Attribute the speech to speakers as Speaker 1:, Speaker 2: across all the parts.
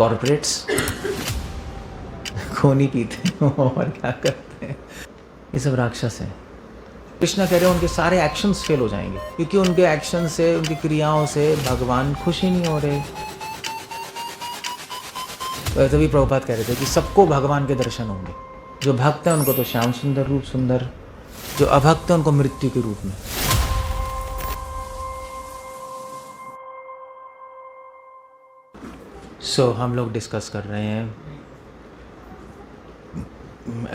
Speaker 1: Corporates खून ही पीते हैं और क्या करते हैं, ये सब राक्षस हैं। कृष्णा कह रहे हैं उनके सारे एक्शंस फेल हो जाएंगे क्योंकि उनके एक्शन से, उनकी क्रियाओं से भगवान खुश ही नहीं हो रहे। तभी प्रभुपाद कह रहे थे कि सबको भगवान के दर्शन होंगे, जो भक्त हैं उनको तो श्याम सुंदर रूप सुंदर, जो अभक्त हैं उनको मृत्यु के रूप में। हम लोग डिस्कस कर रहे हैं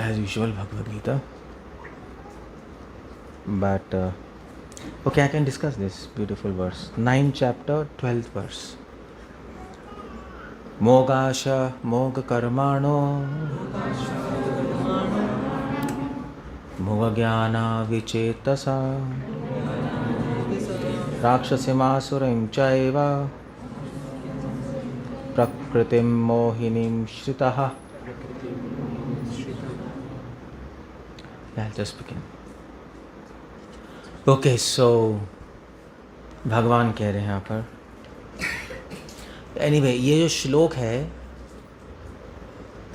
Speaker 1: as usual Bhagavad Gita, but okay, I can discuss this beautiful verse. 9th chapter, 12th verse. Mogasha moga karmano moga jnana vicetasa rakshasimasuraim chaiva prakritim mohinim shritaha. I'll just begin. Okay, so भगवान कह रहे हैं यहाँ पर। Anyway, ये जो श्लोक है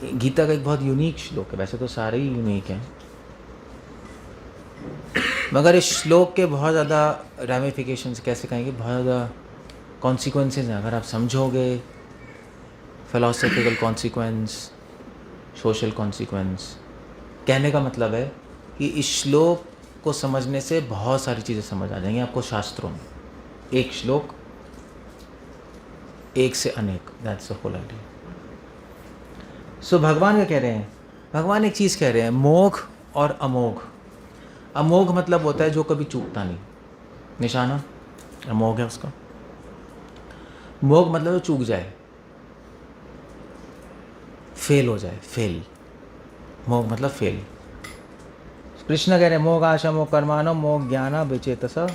Speaker 1: गीता का एक बहुत यूनिक श्लोक है। वैसे तो सारे ही यूनिक हैं, मगर इस श्लोक के बहुत ज़्यादा रैमिफिकेशंस, कैसे कहेंगे, बहुत ज़्यादा कॉन्सिक्वेंसेस हैं। अगर आप समझोगे, फिलोसॉफिकल कॉन्सिक्वेंस, सोशल कॉन्सिक्वेंस। कहने का मतलब है कि इस श्लोक को समझने से बहुत सारी चीज़ें समझ आ जाएंगी आपको शास्त्रों में। एक श्लोक, एक से अनेक, दैट्स द होल आइडिया। सो भगवान क्या कह रहे हैं? भगवान एक चीज़ कह रहे हैं, मोघ और अमोघ। अमोघ मतलब होता है जो कभी चूकता नहीं, निशाना अमोघ है उसका। मोघ मतलब जो चूक जाए, फेल हो जाए, फेल। मोघ मतलब फेल। कृष्ण कह रहे हैं मोग आशा मोग कर्मानो मोग ज्ञाना विचेतसा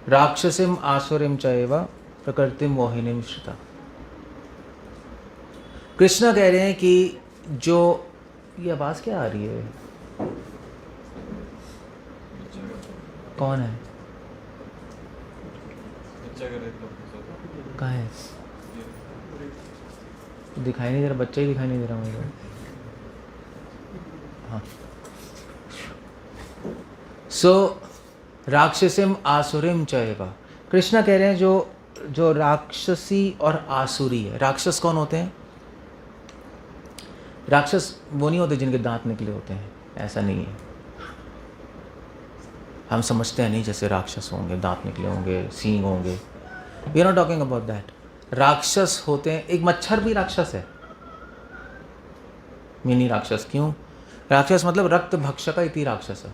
Speaker 1: राक्षसिम आसुरिम चैव प्रकृतिम मोहिनीम श्रिता। कृष्ण कह रहे हैं कि जो, ये आवाज क्या आ रही है? कौन है? कहाँ है? दिखाई नहीं दे रहा, बच्चा ही दिखाई नहीं दे रहा मुझे। हाँ, राक्षसिम आसुरिम चैव। कृष्णा कह रहे हैं जो राक्षसी और आसुरी है। राक्षस कौन होते हैं? राक्षस वो नहीं होते जिनके दांत निकले होते हैं, ऐसा नहीं है। हम समझते हैं नहीं जैसे राक्षस होंगे, दांत निकले होंगे, सींग होंगे। We are not talking about that. राक्षस होते हैं, एक मच्छर भी राक्षस है, मिनी राक्षस। क्यों? राक्षस मतलब रक्त भक्षक इति राक्षस है।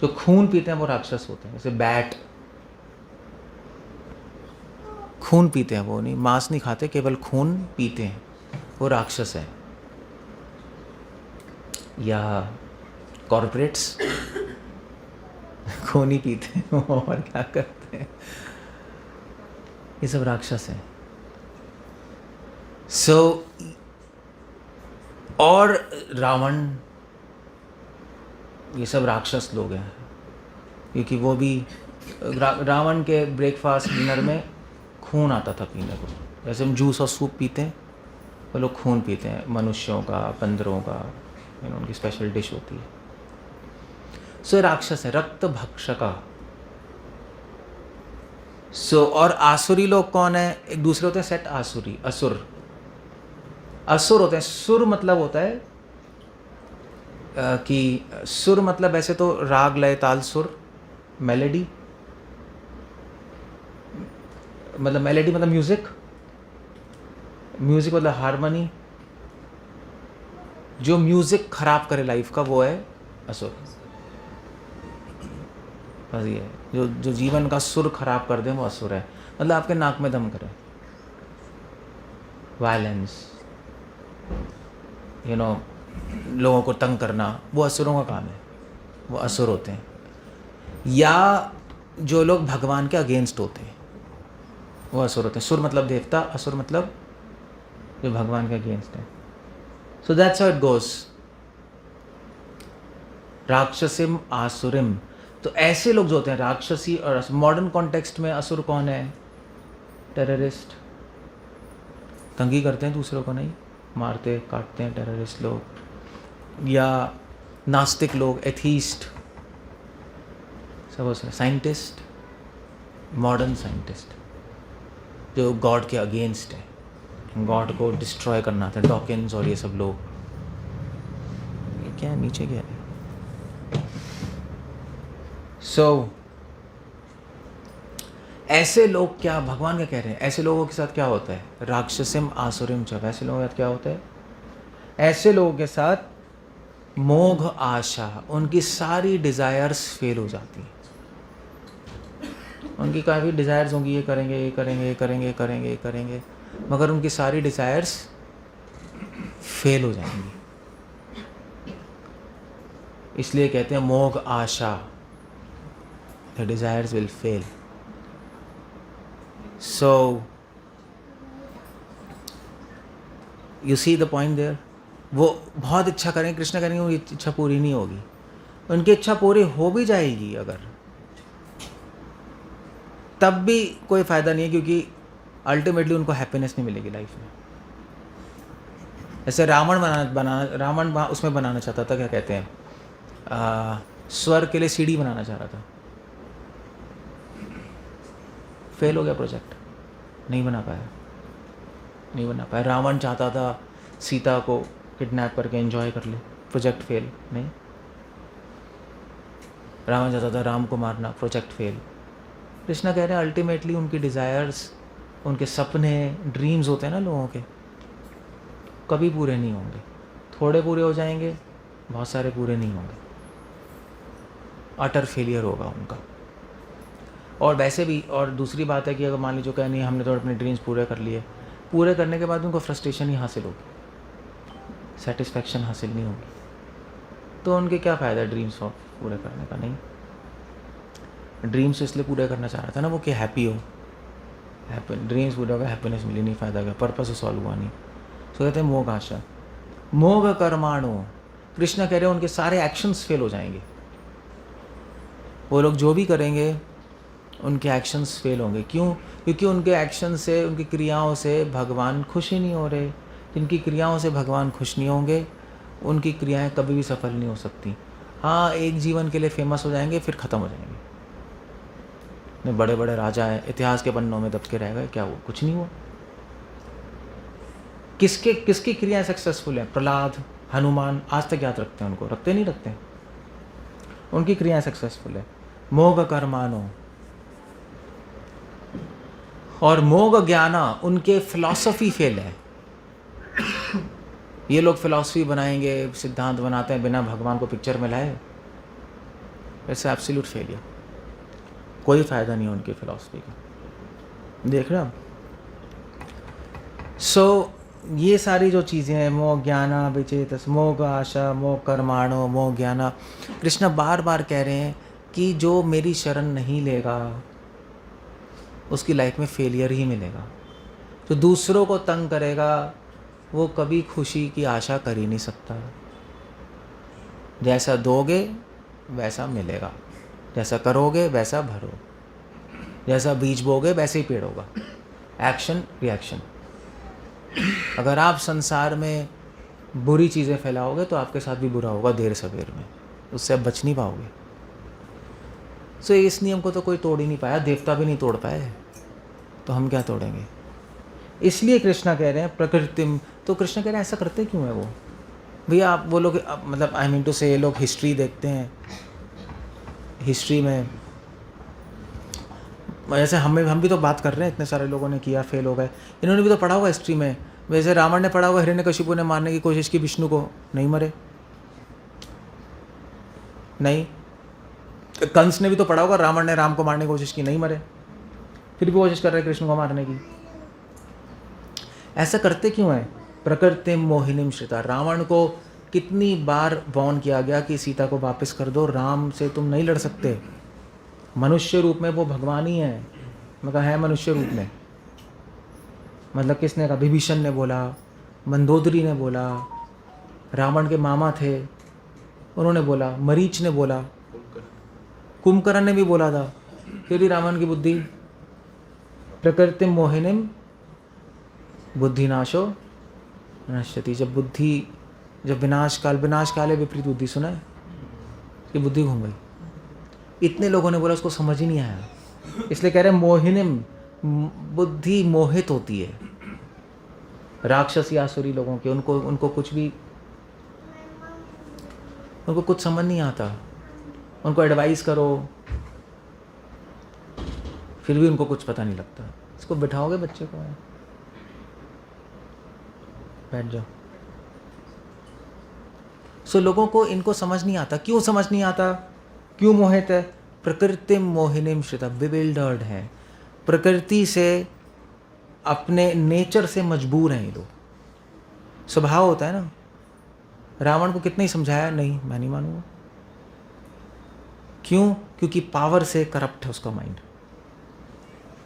Speaker 1: जो खून पीते हैं वो राक्षस होते हैं। जैसे बैट खून पीते हैं, वो नहीं, मांस नहीं खाते, केवल खून पीते हैं, वो राक्षस है। या कॉर्पोरेट्स खून ही पीते हैं और क्या करते हैं, ये सब राक्षस हैं। और रावण, ये सब राक्षस लोग हैं, क्योंकि वो भी रावण के ब्रेकफास्ट डिनर में खून आता था पीने को। जैसे हम जूस और सूप पीते हैं, वो लोग खून पीते हैं, मनुष्यों का, बंदरों का, उनकी स्पेशल डिश होती है। राक्षस है, रक्त भक्षका। और आसुरी लोग कौन है? एक दूसरे होते हैं सेट आसुरी, असुर। असुर होते हैं, सुर मतलब होता है कि सुर मतलब ऐसे तो राग लय ताल सुर, मेलेडी, मतलब मेलेडी मतलब म्यूजिक, म्यूजिक मतलब हारमोनी। जो म्यूजिक खराब करे लाइफ का वो है असुर। बस ये जो जीवन का सुर खराब कर दे वो असुर है। मतलब आपके नाक में दम करे, वायलेंस, लोगों को तंग करना, वो असुरों का काम है, वो असुर होते हैं। या जो लोग भगवान के अगेंस्ट होते हैं वो असुर होते हैं। सुर मतलब देवता, असुर मतलब जो भगवान के अगेंस्ट है। So that's how it goes. राक्षसिम आसुरिम, तो ऐसे लोग जो होते हैं राक्षसी और मॉडर्न कॉन्टेक्स्ट में असुर कौन है? टेररिस्ट, तंगी करते हैं दूसरों को, नहीं मारते काटते हैं टेररिस्ट लोग या नास्तिक लोग, एथीस्ट, सब उसमें साइंटिस्ट, मॉडर्न साइंटिस्ट जो गॉड के अगेंस्ट है, गॉड को डिस्ट्रॉय करना था, डॉकिंस और ये सब लोग। ये क्या है नीचे क्या है? सो ऐसे लोग क्या भगवान क्या कह रहे हैं, ऐसे लोगों के साथ क्या होता है? राक्षसिम आसुरिम च, ऐसे लोगों के साथ क्या होता है? ऐसे लोगों के साथ मोघ आशा, उनकी सारी डिज़ायर्स फेल हो जाती हैं। उनकी काफ़ी डिज़ायर्स होंगी, ये करेंगे ये करेंगे ये करेंगे ये करेंगे ये करेंगे, मगर उनकी सारी डिज़ायर्स फेल हो जाएंगी। इसलिए कहते हैं मोघ आशा, the desires will fail. So you see the point there? वो बहुत इच्छा करेंगे, कृष्ण करेंगे, उनकी इच्छा पूरी नहीं होगी। उनकी इच्छा पूरी हो भी जाएगी अगर, तब भी कोई फ़ायदा नहीं है, क्योंकि अल्टीमेटली उनको हैप्पीनेस नहीं मिलेगी लाइफ में। ऐसे रावण उसमें बनाना चाहता था, क्या कहते हैं, स्वर्ग के लिए सीढ़ी बनाना चाह रहा था, फेल हो गया प्रोजेक्ट, नहीं बना पाया। रावण चाहता था सीता को किडनैप करके एंजॉय कर ले, प्रोजेक्ट फेल। नहीं, रावण चाहता था राम को मारना, प्रोजेक्ट फेल। कृष्णा कह रहे हैं अल्टीमेटली उनकी डिज़ायर्स, उनके सपने, ड्रीम्स होते हैं ना लोगों के, कभी पूरे नहीं होंगे। थोड़े पूरे हो जाएंगे, बहुत सारे पूरे नहीं होंगे, अटर फेलियर होगा उनका। और वैसे भी, और दूसरी बात है कि अगर मान लीजिए कहें नहीं हमने तो अपने ड्रीम्स पूरे कर लिए, पूरे करने के बाद उनको फ्रस्ट्रेशन ही हासिल होगी, सेटिस्फैक्शन हासिल नहीं होगी, तो उनके क्या फ़ायदा ड्रीम्स पूरे करने का? नहीं, ड्रीम्स इसलिए पूरे करना चाह रहा था ना वो कि हैप्पी हो, ड्रीम्स पूरे होगा, हैप्पीनेस मिली नहीं, फ़ायदा क्या, पर्पस सॉल्व हुआ नहीं। सो कहते हैं मोघ आशा, मोघ कर्माणु, कृष्ण कह रहे हैं उनके सारे एक्शंस फेल हो जाएंगे। वो लोग जो भी करेंगे उनके एक्शंस फेल होंगे। क्यों? क्योंकि उनके एक्शन से, उनकी क्रियाओं से भगवान खुश ही नहीं हो रहे। जिनकी क्रियाओं से भगवान खुश नहीं होंगे, उनकी क्रियाएं कभी भी सफल नहीं हो सकती। हाँ, एक जीवन के लिए फेमस हो जाएंगे, फिर ख़त्म हो जाएंगे। में बड़े बड़े राजा हैं, इतिहास के पन्नों में दब के रह गए, क्या हुआ? कुछ नहीं हुआ। किसकी क्रियाएं सक्सेसफुल हैं? प्रहलाद, हनुमान, आज तक याद रखते हैं उनको? रखते नहीं रखते हैं, उनकी क्रियाएं सक्सेसफुल है। मोघ कर्माणो, और मोघ ज्ञाना, उनके फिलॉसफी फेल है। ये लोग फिलॉसफी बनाएंगे, सिद्धांत बनाते हैं बिना भगवान को पिक्चर में लाए, वैसे एब्सोल्यूट फेलियर, कोई फ़ायदा नहीं है उनकी फिलॉसफी का। देख रहे हो? सो ये सारी जो चीज़ें हैं, मोह ज्ञाना विचेतस, मोघ आशा, मोह कर्माणो, मोह ज्ञाना, कृष्ण बार बार कह रहे हैं कि जो मेरी शरण नहीं लेगा उसकी लाइफ में फेलियर ही मिलेगा। जो दूसरों को तंग करेगा वो कभी खुशी की आशा कर ही नहीं सकता। जैसा दोगे वैसा मिलेगा, जैसा करोगे वैसा भरो, जैसा बीज बोगे वैसे ही पेड़ होगा। Action reaction. अगर आप संसार में बुरी चीज़ें फैलाओगे तो आपके साथ भी बुरा होगा देर सवेर में, उससे आप बच नहीं पाओगे। सो इस नियम को तो कोई तोड़ ही नहीं पाया, देवता भी नहीं तोड़ पाए, तो हम क्या तोड़ेंगे? इसलिए कृष्णा कह रहे हैं प्रकृतिम। तो कृष्ण कह रहे हैं ऐसा करते क्यों है वो? भैया आप वो लोग, मतलब आई मीन टू से, ये लोग हिस्ट्री देखते हैं, हिस्ट्री में जैसे हम भी तो बात कर रहे हैं, इतने सारे लोगों ने किया, फेल हो गए। इन्होंने भी तो पढ़ा हुआ हिस्ट्री में। वैसे रावण ने पढ़ा हुआ, हिरण्यकशिपु ने मारने की कोशिश की विष्णु को, नहीं मरे। नहीं, कंस ने भी तो पढ़ा होगा, रावण ने राम को मारने की कोशिश की, नहीं मरे, फिर भी कोशिश कर रहे कृष्ण को मारने की। ऐसा करते क्यों है? प्रकृति मोहिनीम श्रिता। रावण को कितनी बार वार्न किया गया कि सीता को वापस कर दो, राम से तुम नहीं लड़ सकते, मनुष्य रूप में वो भगवान ही है। मैं कहा है मनुष्य रूप में, मतलब किसने कहा? विभीषण ने बोला, मंदोदरी ने बोला, रावण के मामा थे उन्होंने बोला, मरीच ने बोला, कुंभकर्ण ने भी बोला था, फिर भी रावण की बुद्धि। प्रकृति मोहिनीम बुद्धि नाशो नश्यति। जब विनाश काले विपरीत बुद्धि, सुना है कि बुद्धि घूम गई। इतने लोगों ने बोला, उसको समझ ही नहीं आया। इसलिए कह रहे हैं मोहिनीम, बुद्धि मोहित होती है। राक्षसी आसुरी लोगों के, उनको कुछ समझ नहीं आता। उनको एडवाइस करो फिर भी उनको कुछ पता नहीं लगता। इसको बिठाओगे बच्चे को, बैठ जाओ। सो लोगों को इनको समझ नहीं आता। क्यों समझ नहीं आता? क्यों मोहित है? प्रकृति मोहिनीम श्रिता, बिविल्डर्ड है। प्रकृति से, अपने नेचर से मजबूर हैं ये लोग। स्वभाव होता है ना। रावण को कितना ही समझाया, नहीं मैं नहीं मानूंगा। क्यों? क्योंकि पावर से करप्ट है उसका माइंड।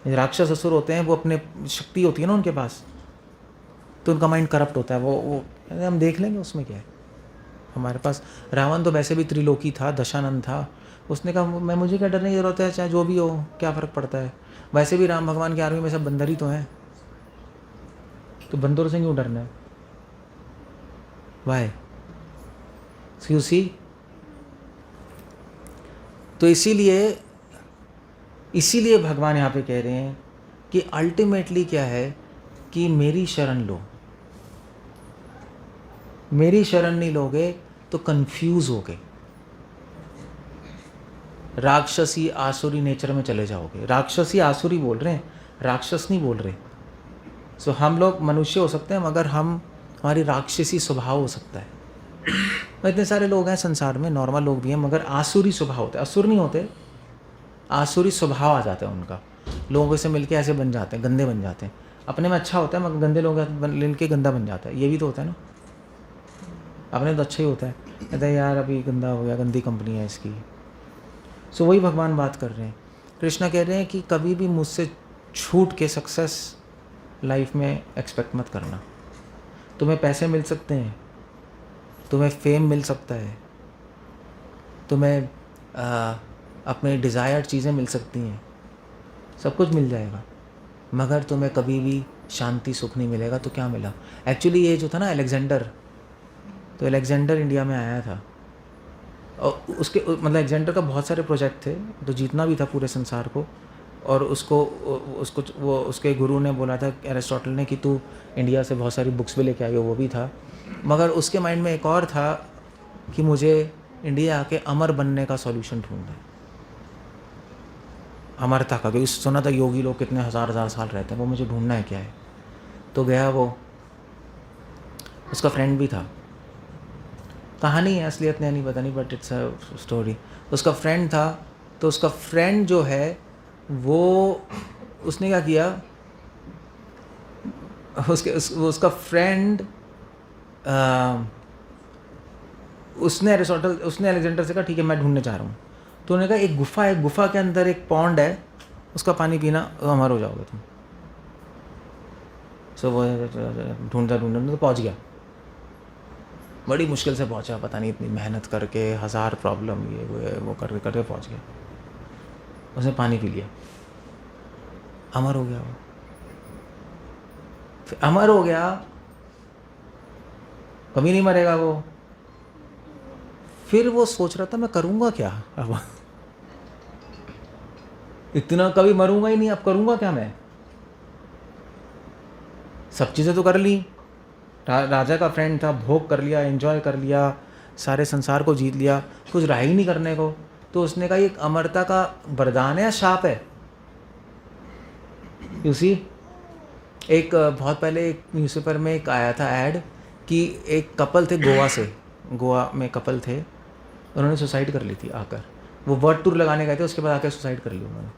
Speaker 1: राक्षस असुर होते हैं, वो अपने शक्ति होती है ना उनके पास, तो उनका माइंड करप्ट होता है। वो हम देख लेंगे उसमें क्या है। हमारे पास रावण तो वैसे भी त्रिलोकी था, दशानंद था। उसने कहा मुझे क्या डरने की जरूरत है, चाहे जो भी हो, क्या फ़र्क पड़ता है। वैसे भी राम भगवान की आर्मी में सब बंदर ही तो हैं, तो बंदरों से क्यों डरना है? Why you see. तो इसीलिए भगवान यहाँ पे कह रहे हैं कि अल्टीमेटली क्या है कि मेरी शरण लो। मेरी शरण नहीं लोगे तो कंफ्यूज होगे, राक्षसी आसुरी नेचर में चले जाओगे। राक्षसी आसुरी बोल रहे हैं, राक्षस नहीं बोल रहे। सो हम लोग मनुष्य हो सकते हैं, मगर हमारी राक्षसी स्वभाव हो सकता है। इतने सारे लोग हैं संसार में, नॉर्मल लोग भी हैं, मगर आसुरी स्वभाव होते हैं। असुर नहीं होते, आसुरी स्वभाव आ जाता है उनका। लोगों से मिलके ऐसे बन जाते हैं, गंदे बन जाते हैं। अपने में अच्छा होता है, मगर गंदे लोग मिलके गंदा बन जाता है। ये भी तो होता है ना। अपने तो अच्छा ही होता है, कहते हैं यार अभी गंदा हो गया, गंदी कंपनी है इसकी। सो वही भगवान बात कर रहे हैं। कृष्णा कह रहे हैं कि कभी भी मुझसे छूट के सक्सेस लाइफ में एक्सपेक्ट मत करना। तुम्हें पैसे मिल सकते हैं, तुम्हें फेम मिल सकता है, तुम्हें अपने डिज़ायर्ड चीज़ें मिल सकती हैं, सब कुछ मिल जाएगा, मगर तुम्हें कभी भी शांति सुख नहीं मिलेगा। तो क्या मिला? एक्चुअली ये जो था ना अलेक्जेंडर, तो अलेक्जेंडर इंडिया में आया था, और उसके मतलब अलेक्जेंडर का बहुत सारे प्रोजेक्ट थे, तो जीतना भी था पूरे संसार को। और उसके गुरु ने बोला था, एरिस्टोटल ने, कि तू इंडिया से बहुत सारी बुक्स भी लेके आइयो, वो भी था। मगर उसके माइंड में एक और था कि मुझे इंडिया आके अमर बनने का सॉल्यूशन ढूंढना है, अमरता का। क्योंकि सुना था योगी लोग कितने हज़ार साल रहते हैं, वो मुझे ढूंढना है क्या है। तो गया वो, उसका फ्रेंड भी था। कहानी है, असलियत नहीं पता नहीं, बट इट्स अ स्टोरी। उसका फ्रेंड था, तो उसका फ्रेंड जो है वो, उसने क्या किया, उसका फ्रेंड उसने अलेक्जेंडर से कहा ठीक है मैं ढूंढने जा रहा हूँ। तो उन्होंने कहा एक गुफा के अंदर एक पॉन्ड है, उसका पानी पीना, अमर हो जाओगे तुम। सो वो ढूंढता तो पहुँच गया। बड़ी मुश्किल से पहुँचा, पता नहीं इतनी मेहनत करके, 1000 प्रॉब्लम ये वो करके पहुँच गया। उसने पानी पी लिया, अमर हो गया। वो फिर अमर हो गया, कभी नहीं मरेगा वो। फिर वो सोच रहा था मैं करूँगा क्या अब, इतना कभी मरूंगा ही नहीं, अब करूँगा क्या मैं। सब चीज़ें तो कर ली, राजा का फ्रेंड था, भोग कर लिया, एंजॉय कर लिया, सारे संसार को जीत लिया, कुछ रहा ही नहीं करने को। तो उसने कहा ये अमरता का वरदान है या शाप है। उसी एक बहुत पहले एक न्यूज़पेपर में एक आया था ऐड कि एक कपल थे गोवा में कपल थे, उन्होंने सुसाइड कर ली थी आकर। वो वर्ल्ड टूर लगाने गए थे, उसके बाद आकर सुसाइड कर ली उन्होंने।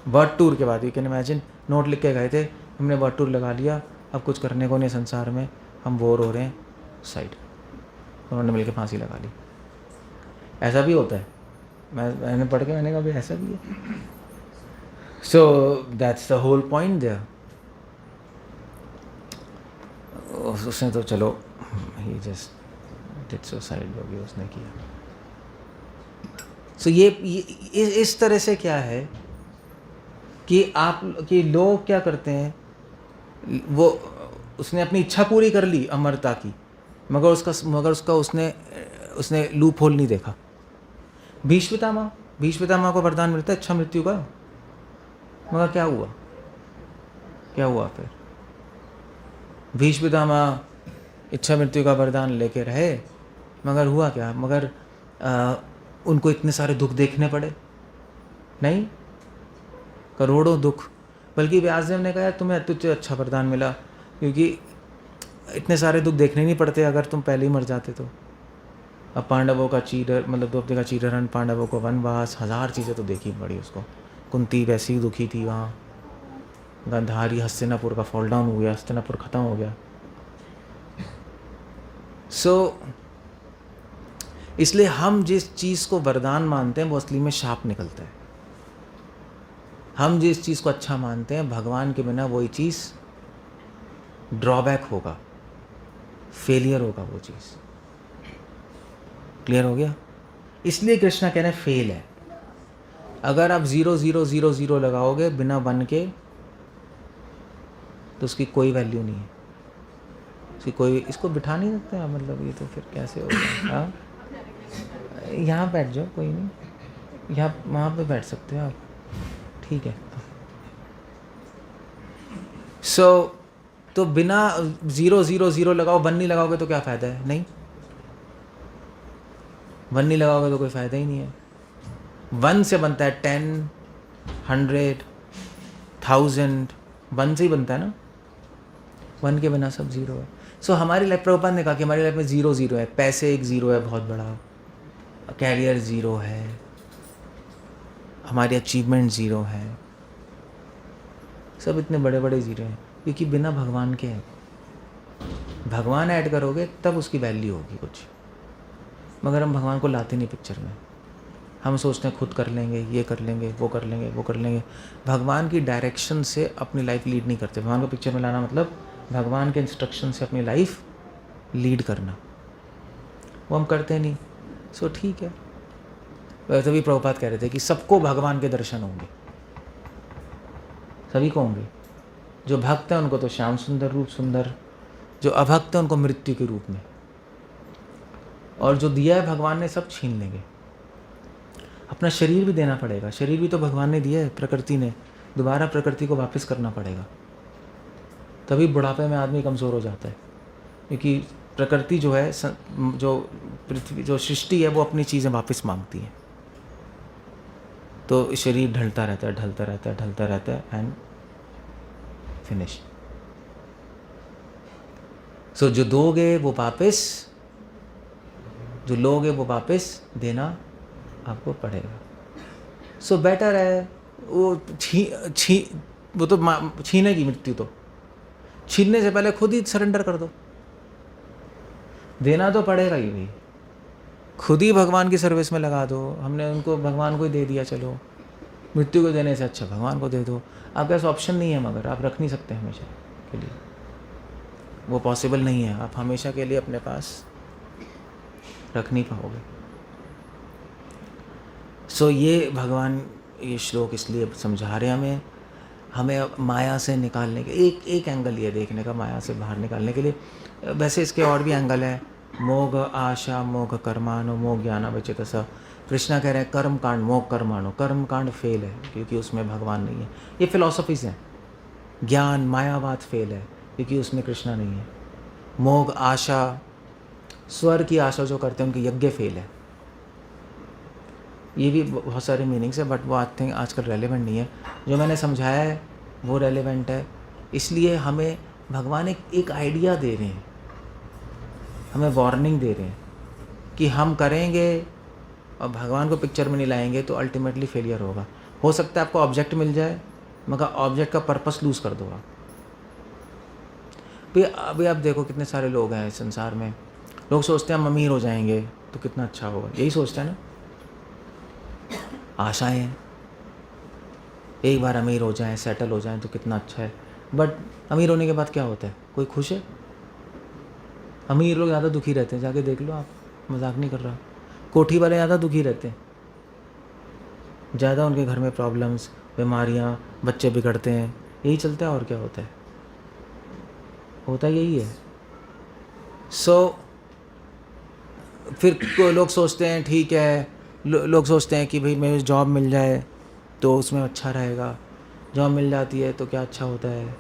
Speaker 1: वर्ल्ड टूर के बाद, यू कैन इमेजिन, नोट लिख के गए थे, हमने वर्ल्ड टूर लगा लिया, अब कुछ करने को नहीं संसार में, हम बोर हो रहे हैं, सुसाइड। उन्होंने मिलकर फांसी लगा ली। ऐसा भी होता है, मैंने पढ़ के मैंने कहा भाई ऐसा भी है। So that's the whole point there. उसने तो चलो ही जस्ट डिड सुसाइड, जो भी उसने किया। सो ये इस तरह से क्या है कि लोग क्या करते हैं वो उसने अपनी इच्छा पूरी कर ली अमरता की, मगर उसका उसने लूप होल नहीं देखा। भीष्म पितामह को वरदान मिलता है इच्छा मृत्यु का, मगर क्या हुआ फिर? भीष्म पितामह इच्छा मृत्यु का वरदान लेके रहे, मगर हुआ क्या? मगर उनको इतने सारे दुख देखने पड़े, नहीं, करोड़ों दुख। बल्कि व्यासदेव ने कहा तुम्हें तुझे अच्छा वरदान मिला, क्योंकि इतने सारे दुख देखने नहीं पड़ते अगर तुम पहले ही मर जाते तो। अब पांडवों का द्रौपदी का चीरहरण, पांडवों को वनवास, 1000 चीज़ें तो देखी पड़ी उसको। कुंती वैसी ही दुखी थी वहाँ, गांधारी, हस्तिनापुर का फॉल डाउन हो गया, हस्तिनापुर ख़त्म हो गया। इसलिए हम जिस चीज़ को वरदान मानते हैं वो असली में शाप निकलता है। हम जिस चीज़ को अच्छा मानते हैं, भगवान के बिना वही चीज़ ड्रॉबैक होगा, फेलियर होगा वो चीज़। क्लियर हो गया? इसलिए कृष्णा कह रहे हैं फेल है। अगर आप 0 0 0 0 लगाओगे बिना 1 के, तो उसकी कोई वैल्यू नहीं है, उसकी कोई, इसको बिठा नहीं सकते आप, मतलब ये तो फिर कैसे होगा? हाँ, यहाँ बैठ जाओ, कोई नहीं, यहाँ वहाँ पे बैठ सकते हो आप, ठीक है। तो बिना 0 0 0 लगाओ, 1 नहीं लगाओगे तो क्या फ़ायदा है? नहीं, 1 नहीं लगाओगे तो कोई फ़ायदा ही नहीं है। 1 से बनता है 10, 100, 1000, 1 से ही बनता है ना, 1 के बिना सब 0 है। हमारी लाइफ, प्रभुपाद ने कहा कि हमारी लाइफ में 0 0 है। पैसे एक 0 है बहुत बड़ा, कैरियर 0 है, हमारी अचीवमेंट 0 है, सब इतने बड़े बड़े 0 हैं, क्योंकि बिना भगवान के हैं। भगवान ऐड करोगे तब उसकी वैल्यू होगी कुछ, मगर हम भगवान को लाते नहीं पिक्चर में। हम सोचते हैं खुद कर लेंगे, ये कर लेंगे, वो कर लेंगे, वो कर लेंगे। भगवान की डायरेक्शन से अपनी लाइफ लीड नहीं करते। भगवान को पिक्चर में लाना मतलब भगवान के इंस्ट्रक्शन से अपनी लाइफ लीड करना, वो हम करते नहीं। ठीक है, तभी प्रभुपाद कह रहे थे कि सबको भगवान के दर्शन होंगे, सभी को होंगे। जो भक्त हैं उनको तो श्याम सुंदर रूप सुंदर, जो अभक्त हैं उनको मृत्यु के रूप में, और जो दिया है भगवान ने सब छीन लेंगे। अपना शरीर भी देना पड़ेगा, शरीर भी तो भगवान ने दिया है, प्रकृति ने, दोबारा प्रकृति को वापस करना पड़ेगा। तभी बुढ़ापे में आदमी कमज़ोर हो जाता है, क्योंकि प्रकृति जो है, जो पृथ्वी, जो सृष्टि है, वो अपनी चीज़ें वापस मांगती है। तो शरीर ढलता रहता है, ढलता रहता है, ढलता रहता है, एंड फिनिश। जो दोगे वो वापस, जो लोगे वो वापस देना आपको पड़ेगा। बेटर है वो वो तो छीनेगी मृत्यु, तो छीनने से पहले खुद ही सरेंडर कर दो। देना तो पड़ेगा ही भाई, खुद ही भगवान की सर्विस में लगा दो। हमने उनको भगवान को ही दे दिया, चलो मृत्यु को देने से अच्छा भगवान को दे दो। आपके पास ऑप्शन नहीं है, मगर आप रख नहीं सकते हमेशा के लिए, वो पॉसिबल नहीं है। आप हमेशा के लिए अपने पास रख नहीं पाओगे। ये भगवान ये श्लोक इसलिए समझा रहे हैं हमें माया से निकालने के, एक एंगल ये देखने का, माया से बाहर निकालने के लिए। वैसे इसके और भी एंगल है, मोग आशा मोग कर्माणु मोग ज्ञान विचेतसा। कृष्णा कह रहे हैं कर्म कांड मोग कर्माणु, कर्म कांड फेल है क्योंकि उसमें भगवान नहीं है। ये फिलॉसफीज़ हैं। ज्ञान मायावाद फेल है क्योंकि उसमें कृष्णा नहीं है। मोग आशा, स्वर की आशा जो करते हैं उनके यज्ञ फेल है। ये भी बहुत सारे मीनिंग्स है, बट वो आई थिंक आजकल रेलेवेंट नहीं है। जो मैंने समझाया है वो रेलेवेंट है। इसलिए हमें भगवान एक आइडिया दे रहे हैं, हमें वार्निंग दे रहे हैं कि हम करेंगे और भगवान को पिक्चर में नहीं लाएंगे तो अल्टीमेटली फेलियर होगा। हो सकता है आपको ऑब्जेक्ट मिल जाए, मगर ऑब्जेक्ट का पर्पस लूज़ कर दो आप। अभी आप देखो कितने सारे लोग हैं इस संसार में। लोग सोचते हैं हम अमीर हो जाएंगे तो कितना अच्छा होगा, यही सोचते हैं ना, आशाएं हैं एक बार अमीर हो जाएं, सेटल हो जाएं तो कितना अच्छा है। बट अमीर होने के बाद क्या होता है? कोई खुश है? अमीर लोग ज़्यादा दुखी रहते हैं, जाके देख लो आप, मजाक नहीं कर रहा। कोठी वाले ज़्यादा दुखी रहते हैं, ज़्यादा उनके घर में प्रॉब्लम्स, बीमारियां, बच्चे बिगड़ते हैं, यही चलता है और क्या होता है। होता यही है। फिर लोग सोचते हैं ठीक है, लोग सोचते हैं कि भाई मेरे जॉब मिल जाए तो उसमें अच्छा रहेगा। जॉब मिल जाती है तो क्या अच्छा होता है,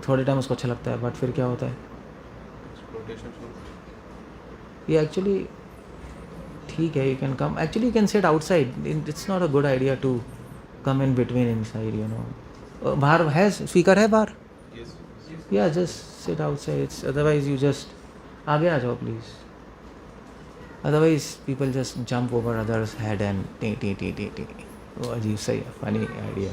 Speaker 1: थोड़े टाइम उसको अच्छा लगता है, बट फिर क्या होता है, ये एक्चुअली ठीक है, you can come, actually you can sit outside, it's not a good idea to come in between inside, you know. बाहर है, स्पीकर है बाहर, या just sit outside, it's otherwise you just आगे आ जाओ please, otherwise people just jump over others head and T T T T T, वो अजीब सा ही funny idea.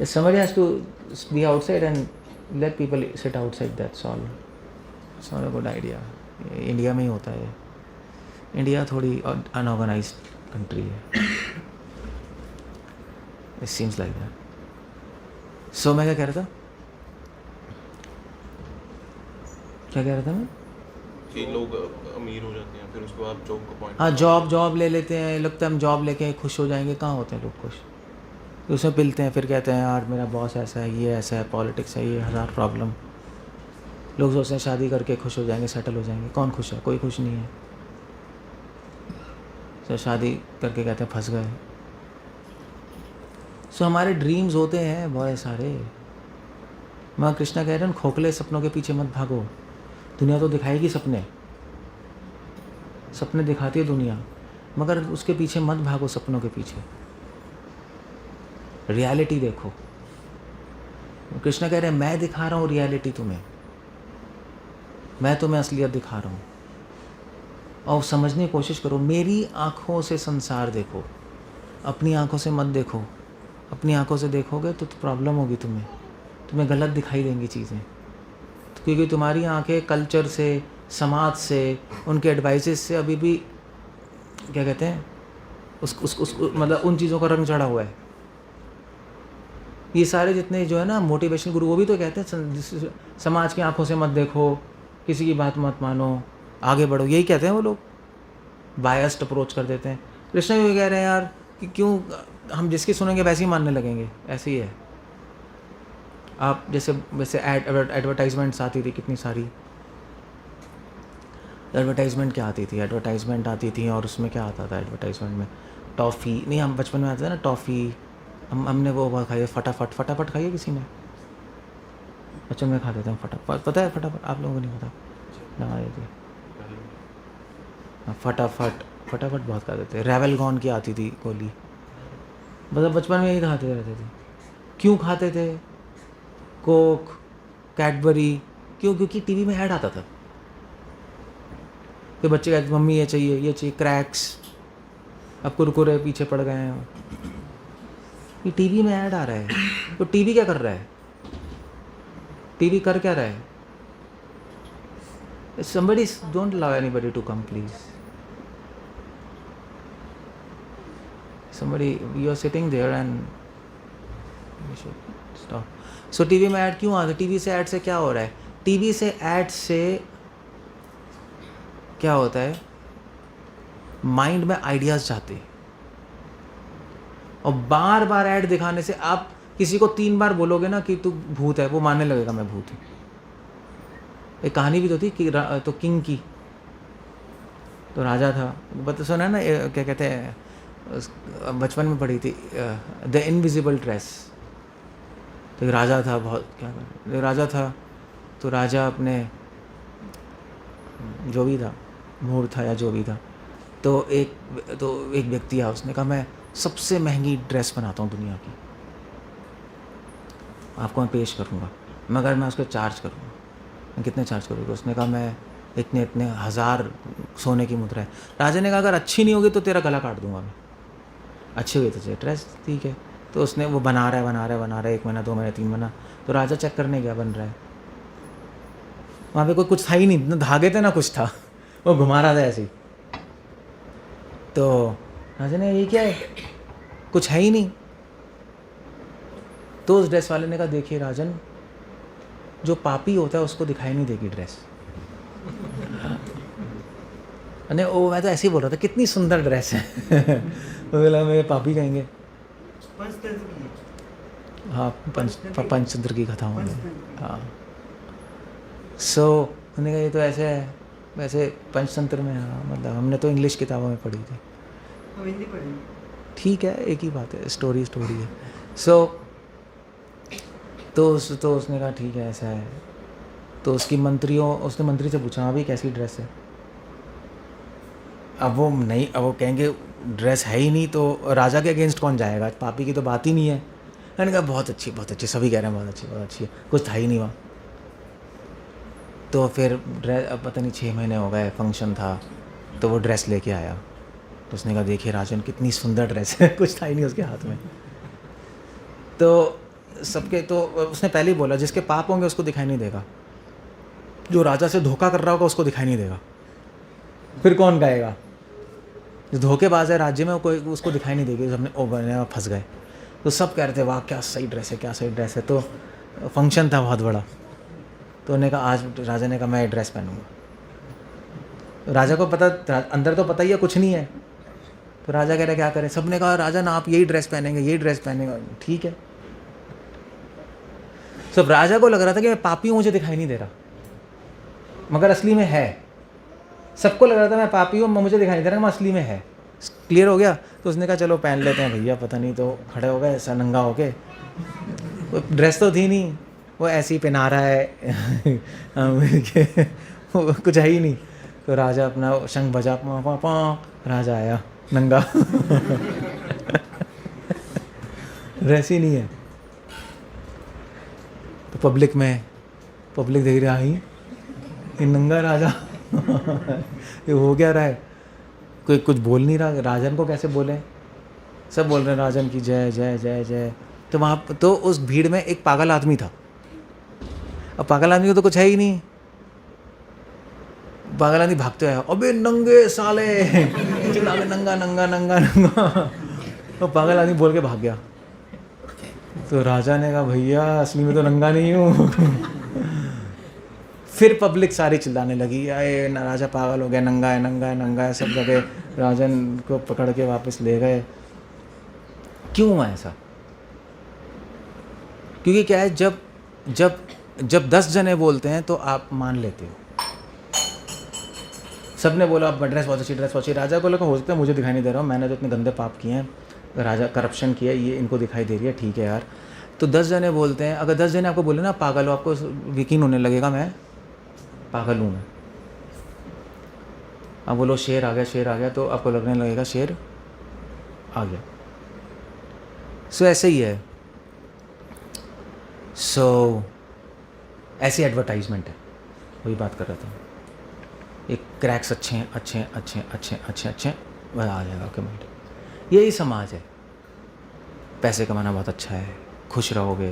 Speaker 1: Somebody has to be outside and let people sit outside, that's all. It's not a good idea. India में ही होता है, India थोड़ी unorganised country है, it seems like that. सो मैं क्या कह रहा था मैं
Speaker 2: कि लोग अमीर हो जाते हैं फिर उसके बाद जॉब को पॉइंट,
Speaker 1: हाँ, जॉब ले लेते हैं, लगता है हम जॉब लेके खुश हो जाएंगे, कहाँ होते हैं लोग खुश, उसमें पिलते हैं, फिर कहते हैं यार मेरा बॉस ऐसा है, ये ऐसा है, पॉलिटिक्स है, ये हज़ार प्रॉब्लम। लोग सोचते हैं शादी करके खुश हो जाएंगे, सेटल हो जाएंगे, कौन खुश है, कोई खुश नहीं है। तो शादी करके कहते हैं फंस गए। सो हमारे ड्रीम्स होते हैं बहुत सारे। माँ कृष्णा कह रहे हैं खोखले सपनों के पीछे मत भागो, दुनिया तो दिखाएगी सपने दिखाती है दुनिया, मगर उसके पीछे मत भागो, सपनों के पीछे रियलिटी देखो। कृष्णा कह रहे हैं मैं दिखा रहा हूँ रियलिटी तुम्हें, मैं तुम्हें असलियत दिखा रहा हूँ, और समझने की कोशिश करो, मेरी आँखों से संसार देखो, अपनी आँखों से मत देखो। अपनी आँखों से देखोगे तो प्रॉब्लम होगी, तुम्हें गलत दिखाई देंगी चीज़ें, तो क्योंकि तुम्हारी आँखें कल्चर से, समाज से, उनके एडवाइसेस से अभी भी क्या कहते हैं उस मतलब उन चीज़ों का रंग चढ़ा हुआ है। ये सारे जितने जो है ना मोटिवेशन गुरु, वो भी तो कहते हैं समाज की आंखों से मत देखो, किसी की बात मत मानो, आगे बढ़ो, यही कहते हैं वो लोग, बायस्ड अप्रोच कर देते हैं। कृष्ण भी कह रहे हैं यार कि क्यों हम जिसकी सुनेंगे वैसे ही मानने लगेंगे, ऐसे ही है। आप जैसे एडवर्टाइजमेंट्स आती थी, कितनी सारी एडवर्टाइजमेंट क्या आती थी, एडवर्टाइजमेंट आती थी, और उसमें क्या आता था एडवर्टाइजमेंट में, टॉफ़ी, नहीं हम बचपन में आते थे ना टॉफ़ी, हमने वो खाई है, फटाफट खाई है किसी ने, बचपन में खाते थे हम फटाफट, पता है फटाफट, आप लोगों को नहीं पता, ना थी फटाफट बहुत खाते थे। रेवलगॉन की आती थी गोली, मतलब बचपन में यही खाते रहते थे। क्यों खाते थे? कोक, कैडबरी, क्यों? क्योंकि टीवी में ऐड आता था, तो बच्चे कहते मम्मी ये चाहिए, क्रैक्स, अब कुरकुरे पीछे पड़ गए हैं, ये टीवी में ऐड आ रहा है, तो टीवी क्या कर रहा है, टीवी कर क्या रहा है? Somebody, don't allow anybody to come, please. Somebody, you are sitting there and you should stop. So TV में ऐड क्यों आता है? टीवी से ऐड से क्या हो रहा है? टीवी से ऐड से क्या होता है, माइंड में आइडियाज़ जाते हैं, और बार बार ऐड दिखाने से आप किसी को 3 बार बोलोगे ना कि तू भूत है, वो मानने लगेगा मैं भूत हूँ। एक कहानी भी तो थी कि तो किंग की, तो राजा था, बता सुना ना, क्या कहते हैं, बचपन में पढ़ी थी, द इनविजिबल ड्रेस। तो एक राजा था, बहुत क्या राजा था, तो राजा अपने जो भी था, मूड था या जो भी था, तो एक व्यक्ति आया, उसने कहा मैं सबसे महंगी ड्रेस बनाता हूँ दुनिया की, आपको मैं पेश करूँगा, मगर मैं उसको चार्ज करूँगा। मैं कितने चार्ज करूँगा? उसने कहा मैं इतने 1000 सोने की मुद्रा है। राजा ने कहा अगर अच्छी नहीं होगी तो तेरा गला काट दूंगा मैं, अच्छी हुई तो चाहिए ड्रेस, ठीक है। तो उसने वो बना रहा है 1 महीना 2 महीना 3 महीना, तो राजा चेक करने गया, बन रहा है, वहाँ पे कुछ था ही नहीं, ना धागे थे ना कुछ था, वो घुमा रहा था ऐसे ही। तो राजा ने ये क्या है, कुछ है ही नहीं। तो उस ड्रेस वाले ने कहा देखिए राजन, जो पापी होता है उसको दिखाई नहीं देगी ड्रेस। अरे ओ, मैं तो ऐसे ही बोल रहा था कितनी सुंदर ड्रेस है। बोला मेरे पापी कहेंगे, हाँ पंचतंत्र की कथाओं में। हाँ सो उन्होंने कहा ये तो ऐसे है, वैसे पंचतंत्र में। हाँ मतलब हमने तो इंग्लिश किताबों में पढ़ी थी,
Speaker 3: हम हिंदी पढ़ी।
Speaker 1: ठीक है एक ही बात है, स्टोरी है। सो तो उसने कहा ठीक है ऐसा है। तो उसने मंत्री से पूछा हाँ भाई कैसी ड्रेस है। अब वो कहेंगे ड्रेस है ही नहीं तो राजा के अगेंस्ट कौन जाएगा, पापी की तो बात ही नहीं है। मैंने कहा बहुत अच्छी, सभी कह रहे हैं बहुत अच्छी है, कुछ था ही नहीं वहाँ। तो फिर ड्रेस, अब पता नहीं 6 महीने हो गए, फंक्शन था तो वो ड्रेस लेके आया। तो उसने कहा देखिए राजन कितनी सुंदर ड्रेस है, कुछ था ही नहीं उसके हाथ में। तो सबके तो उसने पहले ही बोला जिसके पाप होंगे उसको दिखाई नहीं देगा, जो राजा से धोखा कर रहा होगा उसको दिखाई नहीं देगा, फिर कौन गाएगा। जो धोखेबाज है राज्य में कोई उसको दिखाई नहीं देगी, हमने ओ बने फंस गए। तो सब कह रहे थे वाह क्या सही ड्रेस है। तो फंक्शन था बहुत बड़ा, तो उन्होंने कहा आज राजा ने कहा मैं ये ड्रेस पहनूंगा। राजा को पता, अंदर तो पता ही है कुछ नहीं है। तो राजा कह रहे क्या करें, सबने कहा राजा ना आप यही ड्रेस पहनेंगे, ठीक है। सब राजा को लग रहा था कि मैं पापी हूँ, मुझे दिखाई नहीं दे रहा, मगर असली में है। सबको लग रहा था मैं पापी हूँ, मुझे दिखाई नहीं दे रहा, मैं असली में है। क्लियर हो गया। तो उसने कहा चलो पहन लेते हैं भैया, पता नहीं। तो खड़े हो गए ऐसा नंगा होके, ड्रेस तो थी नहीं, वो ऐसे ही पहना रहा है वो कुछ है ही नहीं। तो राजा अपना शंख बजा, राजा आया नंगा ड्रेस ही नहीं है। तो पब्लिक देख रहा ही ये नंगा राजा ये हो क्या रहा है, कोई कुछ बोल नहीं रहा। राजन को कैसे बोले, सब बोल रहे हैं राजन की जय जय जय जय। तो वहाँ तो उस भीड़ में एक पागल आदमी था। अब पागल आदमी को तो कुछ है ही नहीं, पागल आदमी भागते आया, अबे नंगे साले चिल्ला के नंगा नंगा नंगा नंगा। तो पागल आदमी बोल के भाग गया। तो राजा ने कहा भैया असली में तो नंगा नहीं हूँ फिर पब्लिक सारी चिल्लाने लगी, आए ना राजा पागल हो गया, नंगा है। सब जगह राजन को पकड़ के वापस ले गए। क्यों हुआ ऐसा? क्योंकि क्या है, जब 10 जने बोलते हैं तो आप मान लेते हो। सबने बोला अब ड्रेस बहुत अच्छी। राजा को लगा हो सकता है मुझे दिखाई नहीं दे रहा हूँ, मैंने तो इतने गंदे पाप किए हैं, राजा करप्शन किया, ये इनको दिखाई दे रही है, ठीक है यार। तो 10 जने बोलते हैं। अगर 10 जने आपको बोले ना पागल हो, आपको यकीन होने लगेगा मैं पागल हूँ मैं। अब बोलो शेर आ गया तो आपको लगने लगेगा शेर आ गया। सो ऐसे ही है। सो ऐसी एडवर्टाइजमेंट है, वही बात कर रहा था। एक क्रैक्स अच्छे वह आ जाएगा आपके माइंड। यही समाज है। पैसे कमाना बहुत अच्छा है, खुश रहोगे,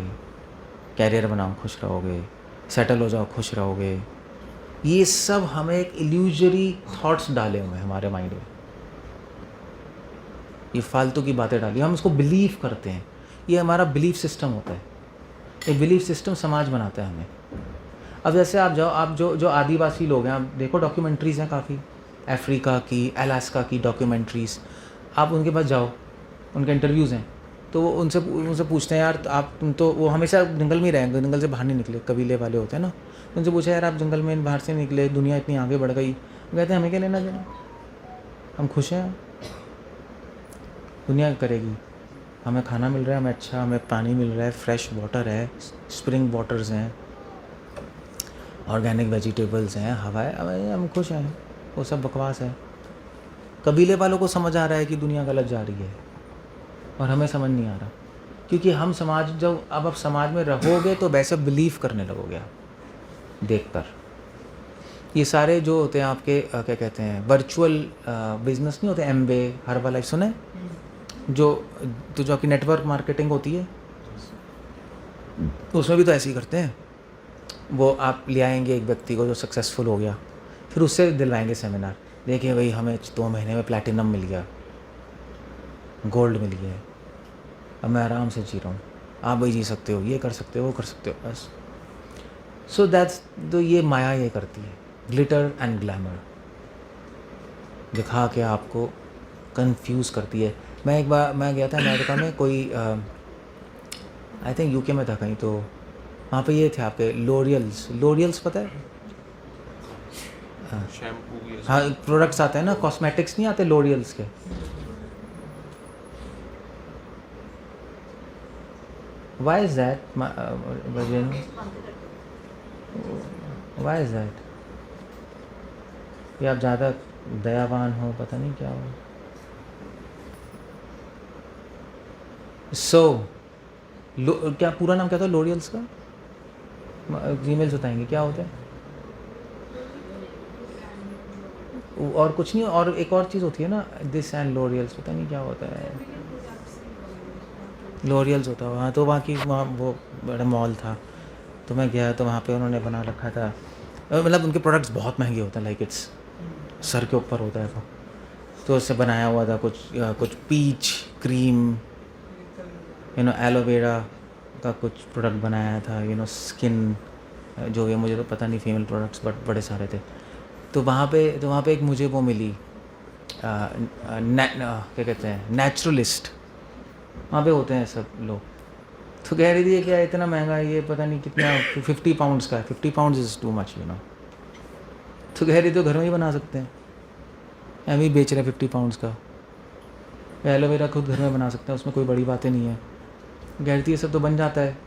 Speaker 1: कैरियर बनाओ खुश रहोगे, सेटल हो जाओ खुश रहोगे। ये सब हमें एक इल्यूजरी थॉट्स डाले हुए हैं हमारे माइंड में, ये फालतू की बातें डाली, हम इसको बिलीव करते हैं। ये हमारा बिलीफ सिस्टम होता है। ये बिलीफ सिस्टम समाज बनाता है हमें। अब जैसे आप जाओ, आप जो आदिवासी लोग हैं, आप देखो डॉक्यूमेंट्रीज़ हैं काफ़ी, अफ्रीका की, अलास्का की डॉक्यूमेंट्रीज़। आप उनके पास जाओ, उनके इंटरव्यूज़ हैं, तो वो उनसे पूछते हैं यार तुम तो, वो हमेशा जंगल में ही रहेंगे, जंगल से बाहर नहीं निकले, कबीले वाले होते हैं ना। उनसे पूछा यार आप जंगल में बाहर से निकले, दुनिया इतनी आगे बढ़ गई, वो कहते हैं हमें क्या लेना देना, हम खुश हैं, दुनिया करेगी, हमें खाना मिल रहा है, हमें अच्छा, हमें पानी मिल रहा है, फ्रेश वाटर है, स्प्रिंग वाटर्स हैं, ऑर्गेनिक वेजिटेबल्स हैं, हवा है, हम खुश हैं। वो सब बकवास है। कबीले वालों को समझ आ रहा है कि दुनिया गलत जा रही है, और हमें समझ नहीं आ रहा, क्योंकि हम समाज, जब अब आप समाज में रहोगे तो वैसे बिलीव करने लगोगे आप देखकर। ये सारे जो होते हैं आपके क्या कहते हैं, वर्चुअल बिजनेस नहीं होते, एमवे, हर्बलाइफ सुने, जो आपकी नेटवर्क मार्केटिंग होती है, उसमें भी तो ऐसे ही करते हैं। वो आप ले आएंगे एक व्यक्ति को जो सक्सेसफुल हो गया, फिर उससे दिलवाएंगे सेमिनार, देखिए भाई हमें 2 महीने में प्लैटिनम मिल गया, गोल्ड मिल गया, अब मैं आराम से जी रहा हूँ, आप भाई जी सकते हो, ये कर सकते हो, वो कर सकते हो, बस। सो दैट्स तो ये माया ये करती है, ग्लिटर एंड ग्लैमर दिखा के आपको कंफ्यूज करती है। मैं एक बार मैं गया था अमेरिका में, कोई आई थिंक यूके में था कहीं, तो वहाँ पे ये थे आपके लोरियल्स पता है?
Speaker 2: शैम्पू ये सब।
Speaker 1: हाँ, प्रोडक्ट्स आते हैं ना, कॉस्मेटिक्स नहीं आते लोरियल्स के? Why is that why is that? या आप ज़्यादा दयावान हो, पता नहीं क्या हो। क्या पूरा नाम क्या था लोरियल्स का? जीमेल्स बताएंगे क्या होता है? और कुछ नहीं, और एक और चीज़ होती है ना, दिस एंड लोरियल्स, पता नहीं क्या होता है। लोरियल्स होता है वहाँ, तो वहाँ की वहाँ वो बड़ा मॉल था, तो मैं गया तो वहाँ पे उन्होंने बना रखा था, मतलब उनके प्रोडक्ट्स बहुत महंगे होते हैं, लाइक इट्स सर के ऊपर होता है वो। तो उससे बनाया हुआ था कुछ पीच क्रीम, एलोवेरा का कुछ प्रोडक्ट बनाया था, स्किन जो ये, मुझे तो पता नहीं, फीमेल प्रोडक्ट्स बट बड़े सारे थे। तो वहाँ पे एक मुझे वो मिली, क्या कहते हैं, नेचुरलिस्ट, वहाँ पे होते हैं सब लोग। तो कह रही थी ये क्या इतना महंगा है, ये पता नहीं कितना 50 पाउंड्स का है, 50 पाउंड्स इज़ टू मच। तो कह रही तो घर में ही बना सकते हैं, हम ही बेच रहे हैं 50 पाउंड्स का। एलोवेरा खुद घर में बना सकते हैं, उसमें कोई बड़ी बातें नहीं है। कह रही थी ये सब तो बन जाता है।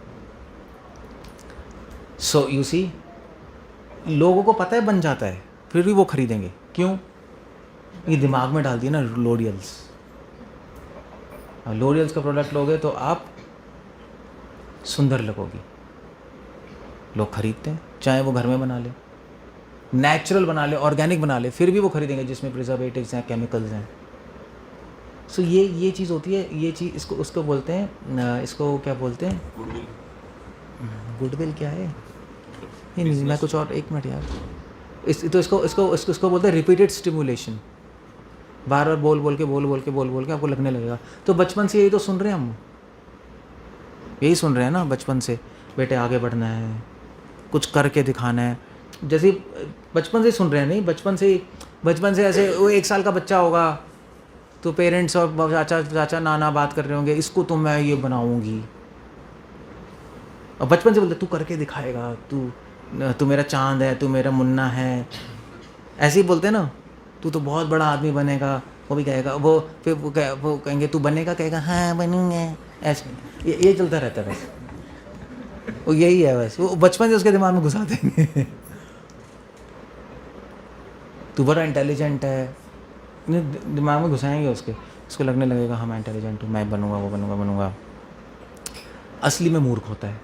Speaker 1: सो यू सी, लोगों को पता है बन जाता है, फिर भी वो खरीदेंगे क्यों? ये दिमाग में डाल दिया ना लोरियल्स। लोरियल्स का प्रोडक्ट लोगे तो आप सुंदर लगोगी, लोग खरीदते हैं, चाहे वो घर में बना ले, नेचुरल बना ले, ऑर्गेनिक बना ले, फिर भी वो खरीदेंगे जिसमें प्रिजर्वेटिव्स हैं, केमिकल्स हैं। सो ये चीज़ होती है, ये चीज़ उसको बोलते हैं, इसको क्या बोलते हैं?
Speaker 2: गुडविल।
Speaker 1: गुडविल क्या है? नहीं, मैं कुछ और, एक मिनट यार, इसको बोलते हैं रिपीटेड स्टिमुलेशन। बार बार बोल के आपको लगने लगेगा। तो बचपन से यही तो सुन रहे हैं हम, यही सुन रहे हैं ना बचपन से, बेटे आगे बढ़ना है, कुछ करके दिखाना है। जैसे बचपन से सुन रहे हैं, नहीं बचपन से ऐसे, वो 1 साल का बच्चा होगा तो पेरेंट्स और चाचा नाना बात कर रहे होंगे, इसको तो मैं ये बनाऊंगी, और बचपन से बोलते तू करके दिखाएगा, तू मेरा चांद है, तू मेरा मुन्ना है, ऐसे ही बोलते हैं ना, तू तो बहुत बड़ा आदमी बनेगा। वो भी कहेगा, फिर वो कहेंगे तू बनेगा, कहेगा हाँ बनूंगा, ऐसे ये चलता रहता है बस। वो यही है बस, वो बचपन से उसके दिमाग में घुसा देंगे। तू बड़ा इंटेलिजेंट है, दिमाग में घुसाएंगे उसको लगने लगेगा हाँ मैं इंटेलिजेंट हूँ, मैं बनूंगा, वो बनूंगा। असली में मूर्ख होता है।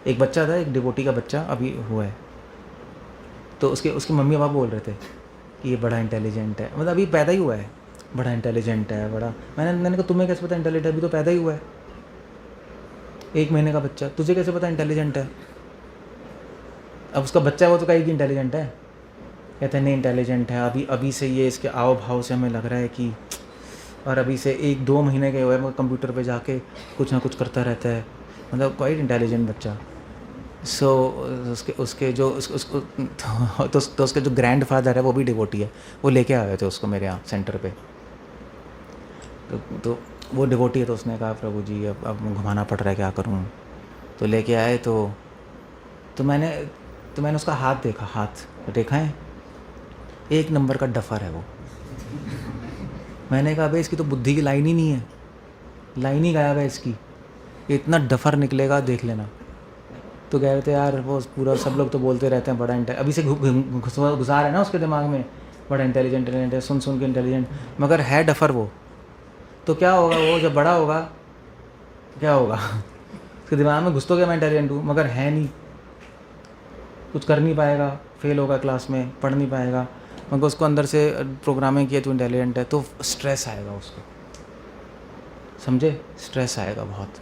Speaker 1: एक बच्चा था, एक डिवोटी का बच्चा अभी हुआ है, तो उसके मम्मी पापा बोल रहे थे कि ये बड़ा इंटेलिजेंट है, मतलब अभी पैदा ही हुआ है, बड़ा इंटेलिजेंट है, बड़ा। मैंने कहा तुम्हें कैसे पता इंटेलिजेंट है, अभी तो पैदा ही हुआ है, 1 महीने का बच्चा, तुझे कैसे पता इंटेलिजेंट है? अब उसका बच्चा है, वो तो कहेगी इंटेलिजेंट है, कहते हैं नहीं इंटेलिजेंट है, अभी से ये इसके आओ भाव से हमें लग रहा है कि, और अभी से 1-2 महीने के हुए, मगर कंप्यूटर पे जाके कुछ ना कुछ करता रहता है, मतलब क्वाइट इंटेलिजेंट बच्चा। सो उसके जो उसके जो ग्रैंड फादर है वो भी डिवोटी है, वो लेके आए थे उसको मेरे यहाँ सेंटर पे। तो वो डिवोटी है, तो उसने कहा प्रभु जी अब घुमाना पड़ रहा है, क्या करूँ? तो लेके आए, तो मैंने उसका हाथ देखा है, 1 नंबर का डफर है वो। मैंने कहा भाई इसकी तो बुद्धि की लाइन ही नहीं है, लाइन ही गायब है इसकी, इतना डफर निकलेगा देख लेना। तो कह रहे थे यार वो पूरा सब लोग तो बोलते रहते हैं बड़ा अभी से गुजार है ना उसके दिमाग में, बड़ा इंटेलिजेंट है, सुन के इंटेलिजेंट, मगर है डफर वो। तो क्या होगा, वो जब बड़ा होगा क्या होगा? उसके दिमाग में घुस तो गया मैं इंटेलिजेंट हूँ, मगर है नहीं, कुछ कर नहीं पाएगा, फेल होगा क्लास में, पढ़ नहीं पाएगा, मगर उसको अंदर से प्रोग्रामिंग किया तो इंटेलिजेंट है, तो स्ट्रेस आएगा उसको, समझे? स्ट्रेस आएगा, बहुत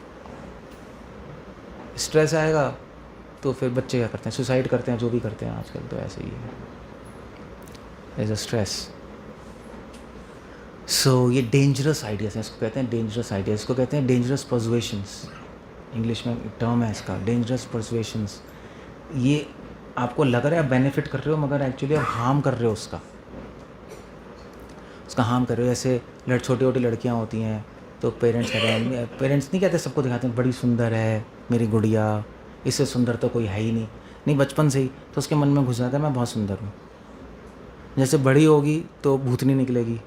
Speaker 1: स्ट्रेस आएगा, तो फिर बच्चे क्या करते हैं, सुसाइड करते हैं, जो भी करते हैं आजकल, तो ऐसे ही है, एज अ स्ट्रेस। सो ये डेंजरस आइडियाज़ हैं, इसको कहते हैं डेंजरस आइडियाज़, इसको कहते हैं डेंजरस पर्सुएशंस, इंग्लिश में टर्म है इसका, डेंजरस पर्सुएशंस। ये आपको लग रहा है बेनिफिट कर रहे हो, मगर एक्चुअली आप हार्म कर रहे हो, उसका हार्म कर रहे हो। जैसे छोटी छोटी लड़कियां होती हैं, तो पेरेंट्स कहते हैं, पेरेंट्स नहीं कहते, सबको दिखाते हैं बड़ी सुंदर है मेरी गुड़िया, इससे सुंदर तो कोई है ही नहीं। नहीं, बचपन से ही तो उसके मन में घुस जाता है मैं बहुत सुंदर हूँ। जैसे बड़ी होगी तो भूतनी निकलेगी।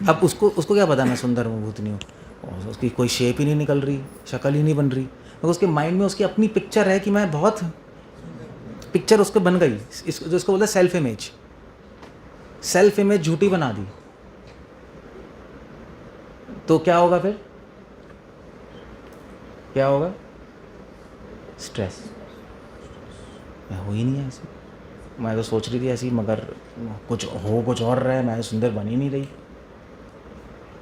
Speaker 1: अब उसको उसको क्या पता मैं सुंदर हूँ भूतनी हूँ, और उसकी कोई शेप ही नहीं निकल रही, शक्ल ही नहीं बन रही, तो उसके माइंड में उसकी अपनी पिक्चर है कि मैं बहुत, पिक्चर उसको बन गई, जो इसको बोलते हैं सेल्फ इमेज। सेल्फ इमेज झूठी बना दी तो क्या होगा फिर, क्या होगा? स्ट्रेस। मैं हो ही नहीं है ऐसे, मैं तो सोच रही थी ऐसी, मगर कुछ और रहा है, मैं सुंदर बन ही नहीं रही।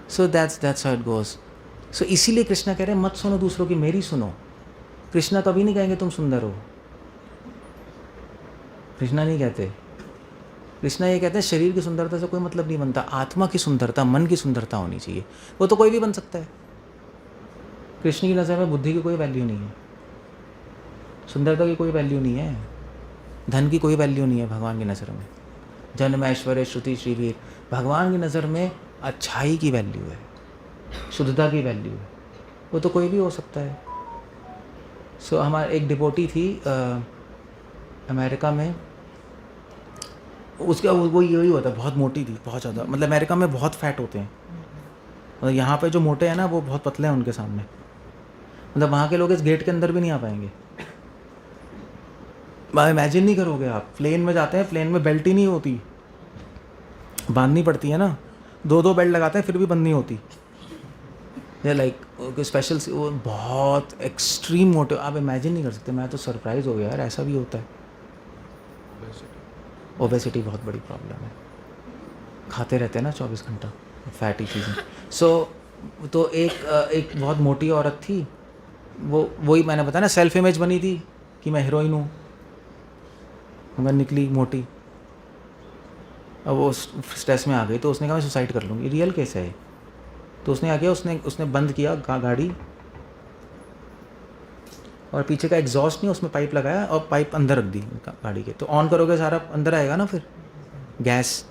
Speaker 1: So that's how it goes. So इसीलिए कृष्णा कह रहे हैं मत सुनो दूसरों की, मेरी सुनो। कृष्णा कभी नहीं कहेंगे तुम सुंदर हो, कृष्णा नहीं कहते। कृष्णा ये कहते हैं शरीर की सुंदरता से कोई मतलब नहीं बनता, आत्मा की सुंदरता, मन की सुंदरता होनी चाहिए। वो तो कोई भी बन सकता है। कृष्ण की नज़र में बुद्धि की कोई वैल्यू नहीं है, सुंदरता की कोई वैल्यू नहीं है, धन की कोई वैल्यू नहीं है भगवान की नज़र में। जन्म ऐश्वर्य श्रुति श्रीवीर, भगवान की नज़र में अच्छाई की वैल्यू है, शुद्धता की वैल्यू है। वो तो कोई भी हो सकता है। सो हमारे एक डिवोटी थी अमेरिका में, उसका वो यही होता है, बहुत मोटी थी, बहुत ज़्यादा, मतलब अमेरिका में बहुत फैट होते हैं, मतलब यहाँ पे जो मोटे हैं ना वो बहुत पतले हैं उनके सामने, मतलब वहाँ के लोग इस गेट के अंदर भी नहीं आ पाएंगे। इमेजिन नहीं करोगे आप, प्लेन में जाते हैं, प्लेन में बेल्ट ही नहीं होती, बांधनी पड़ती है ना, 2 बेल्ट लगाते हैं फिर भी बंद नहीं होती। ये लाइक स्पेशल, वो बहुत एक्सट्रीम मोटे, आप इमेजिन नहीं कर सकते। मैं तो सरप्राइज हो गया यार, ऐसा भी होता है। ओबेसिटी बहुत बड़ी प्रॉब्लम है, खाते रहते हैं ना 24 घंटा फैटी चीज़ें। तो एक बहुत मोटी औरत थी, वही मैंने बताया ना, सेल्फ इमेज बनी थी कि मैं हीरोइन हूँ, मगर निकली मोटी। अब वो स्ट्रेस में आ गई तो उसने कहा मैं सुसाइड कर लूँगी। रियल केस है। तो उसने क्या किया, उसने बंद किया गाड़ी, और पीछे का एग्जॉस्ट नहीं, उसमें पाइप लगाया और पाइप अंदर रख दी गाड़ी के। तो ऑन करोगे सारा अंदर आएगा ना, फिर गैस,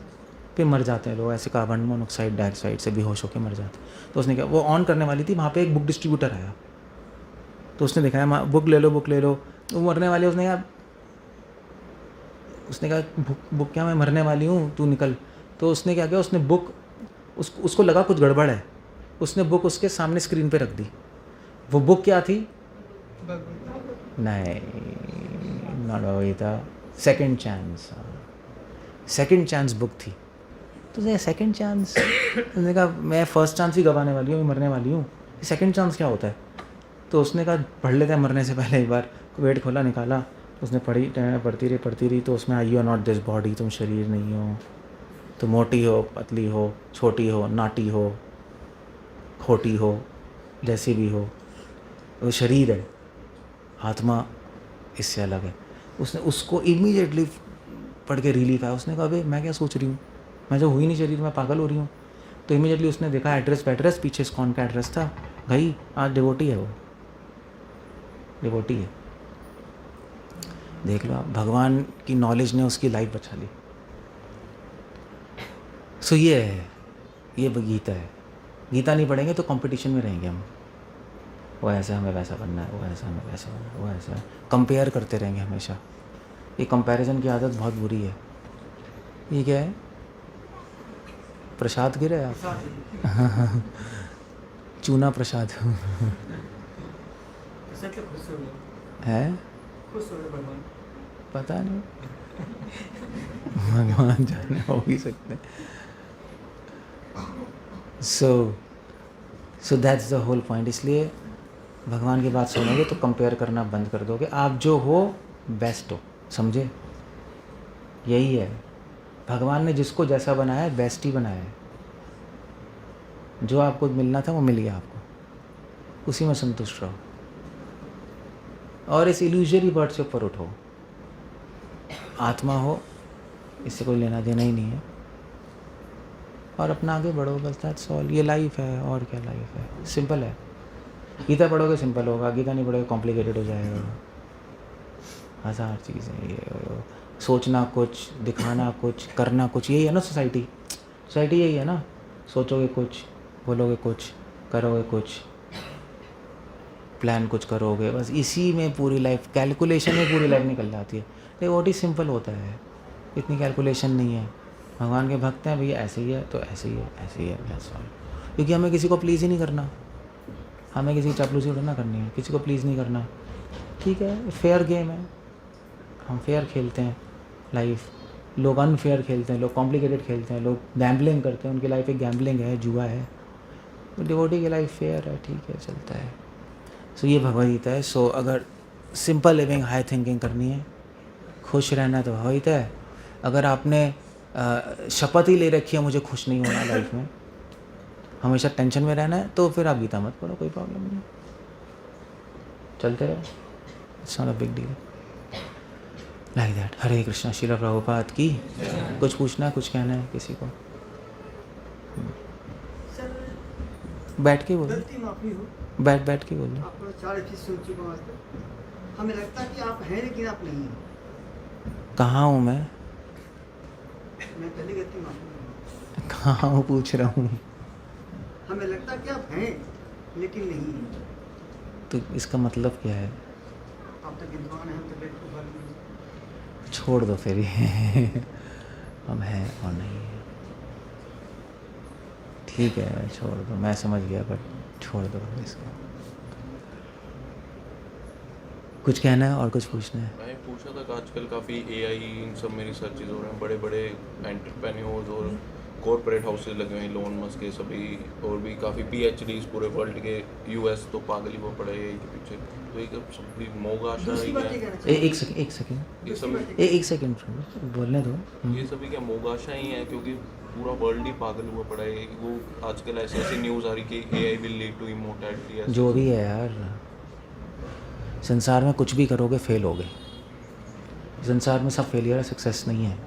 Speaker 1: फिर मर जाते हैं लोग ऐसे, कार्बन मोनोऑक्साइड डाइऑक्साइड से बेहोश होकर मर जाते हैं। तो उसने क्या, वो ऑन करने वाली थी, वहाँ पे एक बुक डिस्ट्रीब्यूटर आया, तो उसने दिखाया बुक ले लो, बुक ले लो। वो मरने वाली, उसने कहा बुक क्या, मैं मरने वाली हूँ, तू निकल। तो उसने क्या किया, उसने बुक, उसको लगा कुछ गड़बड़ है, उसने बुक उसके सामने स्क्रीन पे रख दी। वो बुक क्या थी? नहीं, not Bhagavad Gita, second chance book थी। तो सेकंड चांस, उसने कहा मैं फर्स्ट चांस ही गंवाने वाली हूँ, मैं मरने वाली हूँ, सेकंड चांस क्या होता है? तो उसने कहा पढ़ लेते हैं मरने से पहले एक बार। वेट खोला, निकाला, उसने पढ़ती रही। तो उसमें you are not this body, तुम शरीर नहीं हो, तुम मोटी हो, पतली हो, छोटी हो, नाटी हो, खोटी हो, जैसी भी हो, वो शरीर है, आत्मा इससे अलग है। उसने उसको इमीडिएटली पढ़ के रिलीफ आया। उसने कहा अबे मैं क्या सोच रही हूँ, मैं जो हुई नहीं शरीर, मैं पागल हो रही हूँ। तो इमीडिएटली उसने देखा एड्रेस पीछे इस्कॉन का एड्रेस था, भाई आज डिवोटी है, वो डिवोटी है। देख लो आप, भगवान की नॉलेज ने उसकी लाइफ बचा ली। सो ये है, ये गीता है। गीता नहीं पढ़ेंगे तो कंपटीशन में रहेंगे हम, वो ऐसा हमें वैसा बनना है, वो ऐसा हमें वैसा बनना है, वो ऐसा, कंपेयर करते रहेंगे हमेशा। ये कंपैरिजन की आदत बहुत बुरी है। ये क्या है, प्रसाद गिरे आप? चूना प्रसाद है, पता नहीं, भगवान जाने, हो ही सकते। So that's the whole point. इसलिए भगवान की बात सुनोगे तो कंपेयर करना बंद कर दोगे। आप जो हो बेस्ट हो, समझे? यही है, भगवान ने जिसको जैसा बनाया है बेस्ट ही बनाया है। जो आपको मिलना था वो मिल गया आपको, उसी में संतुष्ट रहो और इस इल्यूजरी वर्ड से ऊपर उठो। आत्मा हो, इससे कोई लेना देना ही नहीं है, और अपना आगे बढ़ो, बस दैट्स ऑल। ये लाइफ है, और क्या लाइफ है, सिंपल है। गीता पढ़ोगे सिंपल होगा, गीता नहीं पढ़ोगे कॉम्प्लिकेटेड हो जाएगा। हज़ार चीज़ें, ये सोचना कुछ, दिखाना कुछ, करना कुछ, यही है ना सोसाइटी। यही है ना, सोचोगे कुछ, बोलोगे कुछ, करोगे कुछ, प्लान कुछ करोगे, बस इसी में पूरी लाइफ, कैलकुलेशन में पूरी लाइफ निकल जाती है। डिवोटी सिंपल होता है, इतनी कैलकुलेशन नहीं है। भगवान के भक्त हैं भैया, ऐसे ही है तो ऐसे ही है, ऐसे ही है, बस। क्योंकि हमें किसी को प्लीज़ ही नहीं करना, हमें किसी की चापलूसी थोड़ी ना करनी है, किसी को प्लीज़ नहीं करना। ठीक है, फेयर गेम है, हम फेयर खेलते हैं लाइफ। लोग अनफेयर खेलते हैं, लोग कॉम्प्लिकेटेड खेलते हैं, लोग गैम्बलिंग करते हैं, उनकी लाइफ एक गैम्बलिंग है, जुआ है। तो डिवोटी की लाइफ फेयर है, ठीक है, चलता है। सो ये भगवद गीता है। सो अगर सिंपल लिविंग, हाई थिंकिंग करनी है, खुश रहना है तो भगवद गीता है। अगर आपने शपथ ही ले रखी है मुझे खुश नहीं होना लाइफ में, हमेशा टेंशन में रहना है, तो फिर आप गीता मत पढ़ो, कोई प्रॉब्लम नहीं, चलते रहो, it's not a big deal. Like that. Hare Krishna. Srila Prabhupada की। कुछ पूछना है, कुछ कहना है किसी को? बैठ के बोलो, बैठ के बोलो।
Speaker 3: आपको 4 एपिसोड सुन चुका हूं आज तक। हमें लगता है कि आप हैं लेकिन आप नहीं हैं।
Speaker 1: कहाँ हूँ मैं
Speaker 3: पहली गलती माफी।
Speaker 1: कहाँ हूँ पूछ रहा हूँ।
Speaker 3: हमें लगता है कि आप हैं लेकिन नहीं हैं।
Speaker 1: तो इसका मतलब क्या है?
Speaker 3: आप तक विद्वान हैं, हम तो बेट को भर नहीं।
Speaker 1: छोड़ दो फिर ये हम हैं और नहीं है, ठीक है, छोड़ दो, मैं समझ गया, बट छोड़ दो इसको। कुछ कहना है और कुछ पूछना है?
Speaker 2: मैं पूछा था कि आजकल काफ़ी एआई इन सब में रिसर्चेज हो रहे हैं, बड़े बड़े एंटरप्रेन्योर्स और कॉर्पोरेट हाउसेज लगे हुए हैं, लोन मस्क के सभी, और भी काफ़ी पीएचडीज पूरे वर्ल्ड के, यूएस तो पागल ही वो पड़े हैं के पीछे। तो एक सभी मोगा आशा
Speaker 3: दूसरी बात ये
Speaker 2: है,
Speaker 3: कहना चाहिए।
Speaker 1: एक सेकंड
Speaker 2: ये सभी
Speaker 1: एक सेकंड बोलने दो।
Speaker 2: ये सभी क्या मोगा आशा ही है, क्योंकि पूरा वर्ल्ड ही पागल हुआ पड़ा है। वो आजकल ऐसे ऐसे न्यूज़ आ रही कि AI will lead to immortality.
Speaker 1: जो भी है यार, संसार में कुछ भी करोगे फेल होगे। संसार में सब फेलियर है, सक्सेस नहीं है,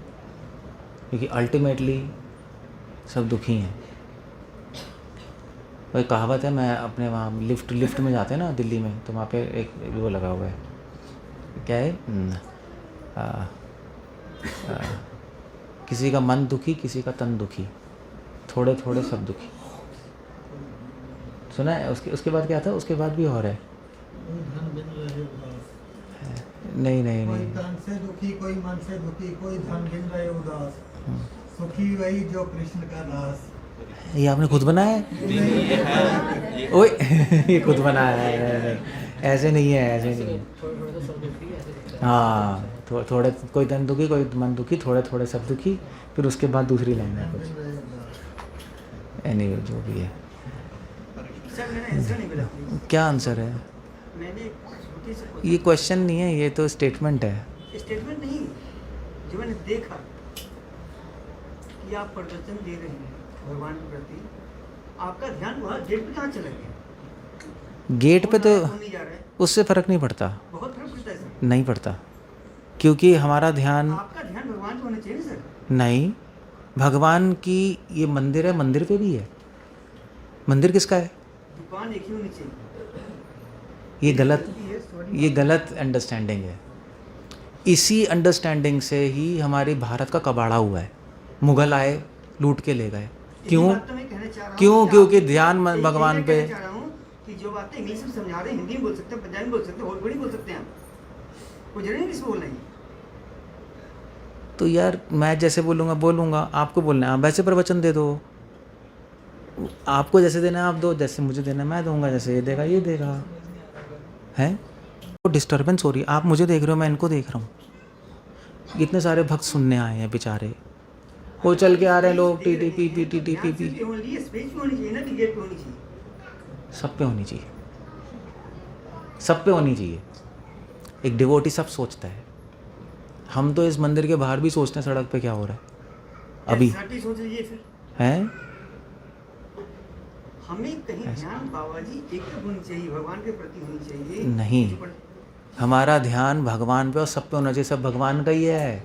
Speaker 1: क्योंकि अल्टीमेटली सब दुखी हैं। वही कहावत है, मैं अपने वहाँ लिफ्ट में जाते हैं ना दिल्ली में, तो वहाँ पे एक वो लगा हुआ है, क्या है, किसी का मन दुखी, किसी का तन दुखी, थोड़े थोड़े सब दुखी। सुना है? उसके बाद क्या था? उसके बाद भी और है। नहीं नहीं
Speaker 3: कोई
Speaker 1: नहीं,
Speaker 3: तन से दुखी, कोई मन से दुखी, कोई धन गिन रहे उदास, सुखी वही जो कृष्ण का दास।
Speaker 1: ये आपने खुद बनाया है? ओए ये खुद बनाया है, ऐसे नहीं है, ऐसे नहीं है। हाँ, थोड़े कोई तन दुखी, कोई मन दुखी, थोड़े थोड़े सब दुखी, फिर उसके बाद दूसरी लाइन है कुछ। एनीवे जो भी है।
Speaker 3: सर मैंने आंसर नहीं मिला प्लीज।
Speaker 1: क्या आंसर है?
Speaker 3: मैंने छोटी सी
Speaker 1: ये क्वेश्चन नहीं है, ये तो स्टेटमेंट है।
Speaker 3: स्टेटमेंट नहीं, जो मैंने देखा कि आप प्रवचन दे रहे हैं भगवान के प्रति, आपका ध्यान वहाँ गेट पे कहाँ चला गया?
Speaker 1: गेट पे तो
Speaker 3: कौन नहीं जा रहा है?
Speaker 1: उससे फ़र्क नहीं पड़ता,
Speaker 3: बहुत फर्क पड़ता है सर।
Speaker 1: नहीं पड़ता, क्योंकि हमारा ध्यान,
Speaker 3: आपका ध्यान भगवान पे होना चाहिए ना सर।
Speaker 1: नहीं, भगवान की ये मंदिर है, मंदिर पे भी है। मंदिर किसका है?
Speaker 3: दुकान एक ही होनी चाहिए।
Speaker 1: ये गलत अंडरस्टैंडिंग है। इसी अंडरस्टैंडिंग से ही हमारी भारत का कबाड़ा हुआ है। मुगल आए, लूट के ले गए। क्यों? क्यों? क्योंकि ध्यान भगवान पे।
Speaker 3: चाह रहा हूँ कि जो बातें इंग्लिश में समझा रहे हैं, हिंदी में बोल सकते हैं, पंजाबी में बोल सकते हैं, और बड़ी बोल सकते हैं आप, कोई जरूरी इंग्लिश बोलना है।
Speaker 1: तो यार मैं जैसे बोलूँगा, आपको बोलना है, आप वैसे प्रवचन दे दो। आपको जैसे देना है आप दो, जैसे मुझे देना है मैं दूंगा, जैसे ये देगा ये देगा। है वो डिस्टर्बेंस हो रही है, आप मुझे देख रहे हो, मैं इनको देख रहा हूँ। इतने सारे भक्त सुनने आए हैं बेचारे, वो चल के आ रहे हैं लोग, T T P P T T P P. सब पे होनी चाहिए, सब पे होनी चाहिए। एक डिवोटी सब सोचता है, हम तो इस मंदिर के बाहर भी सोचते हैं सड़क पे क्या हो रहा है अभी, है?
Speaker 3: हमें कहीं ध्यान बाबा जी एक होनी चाहिए, भगवान के प्रति होनी चाहिए।
Speaker 1: नहीं, हमारा ध्यान भगवान पे और सब पे होना चाहिए, सब भगवान का ही है।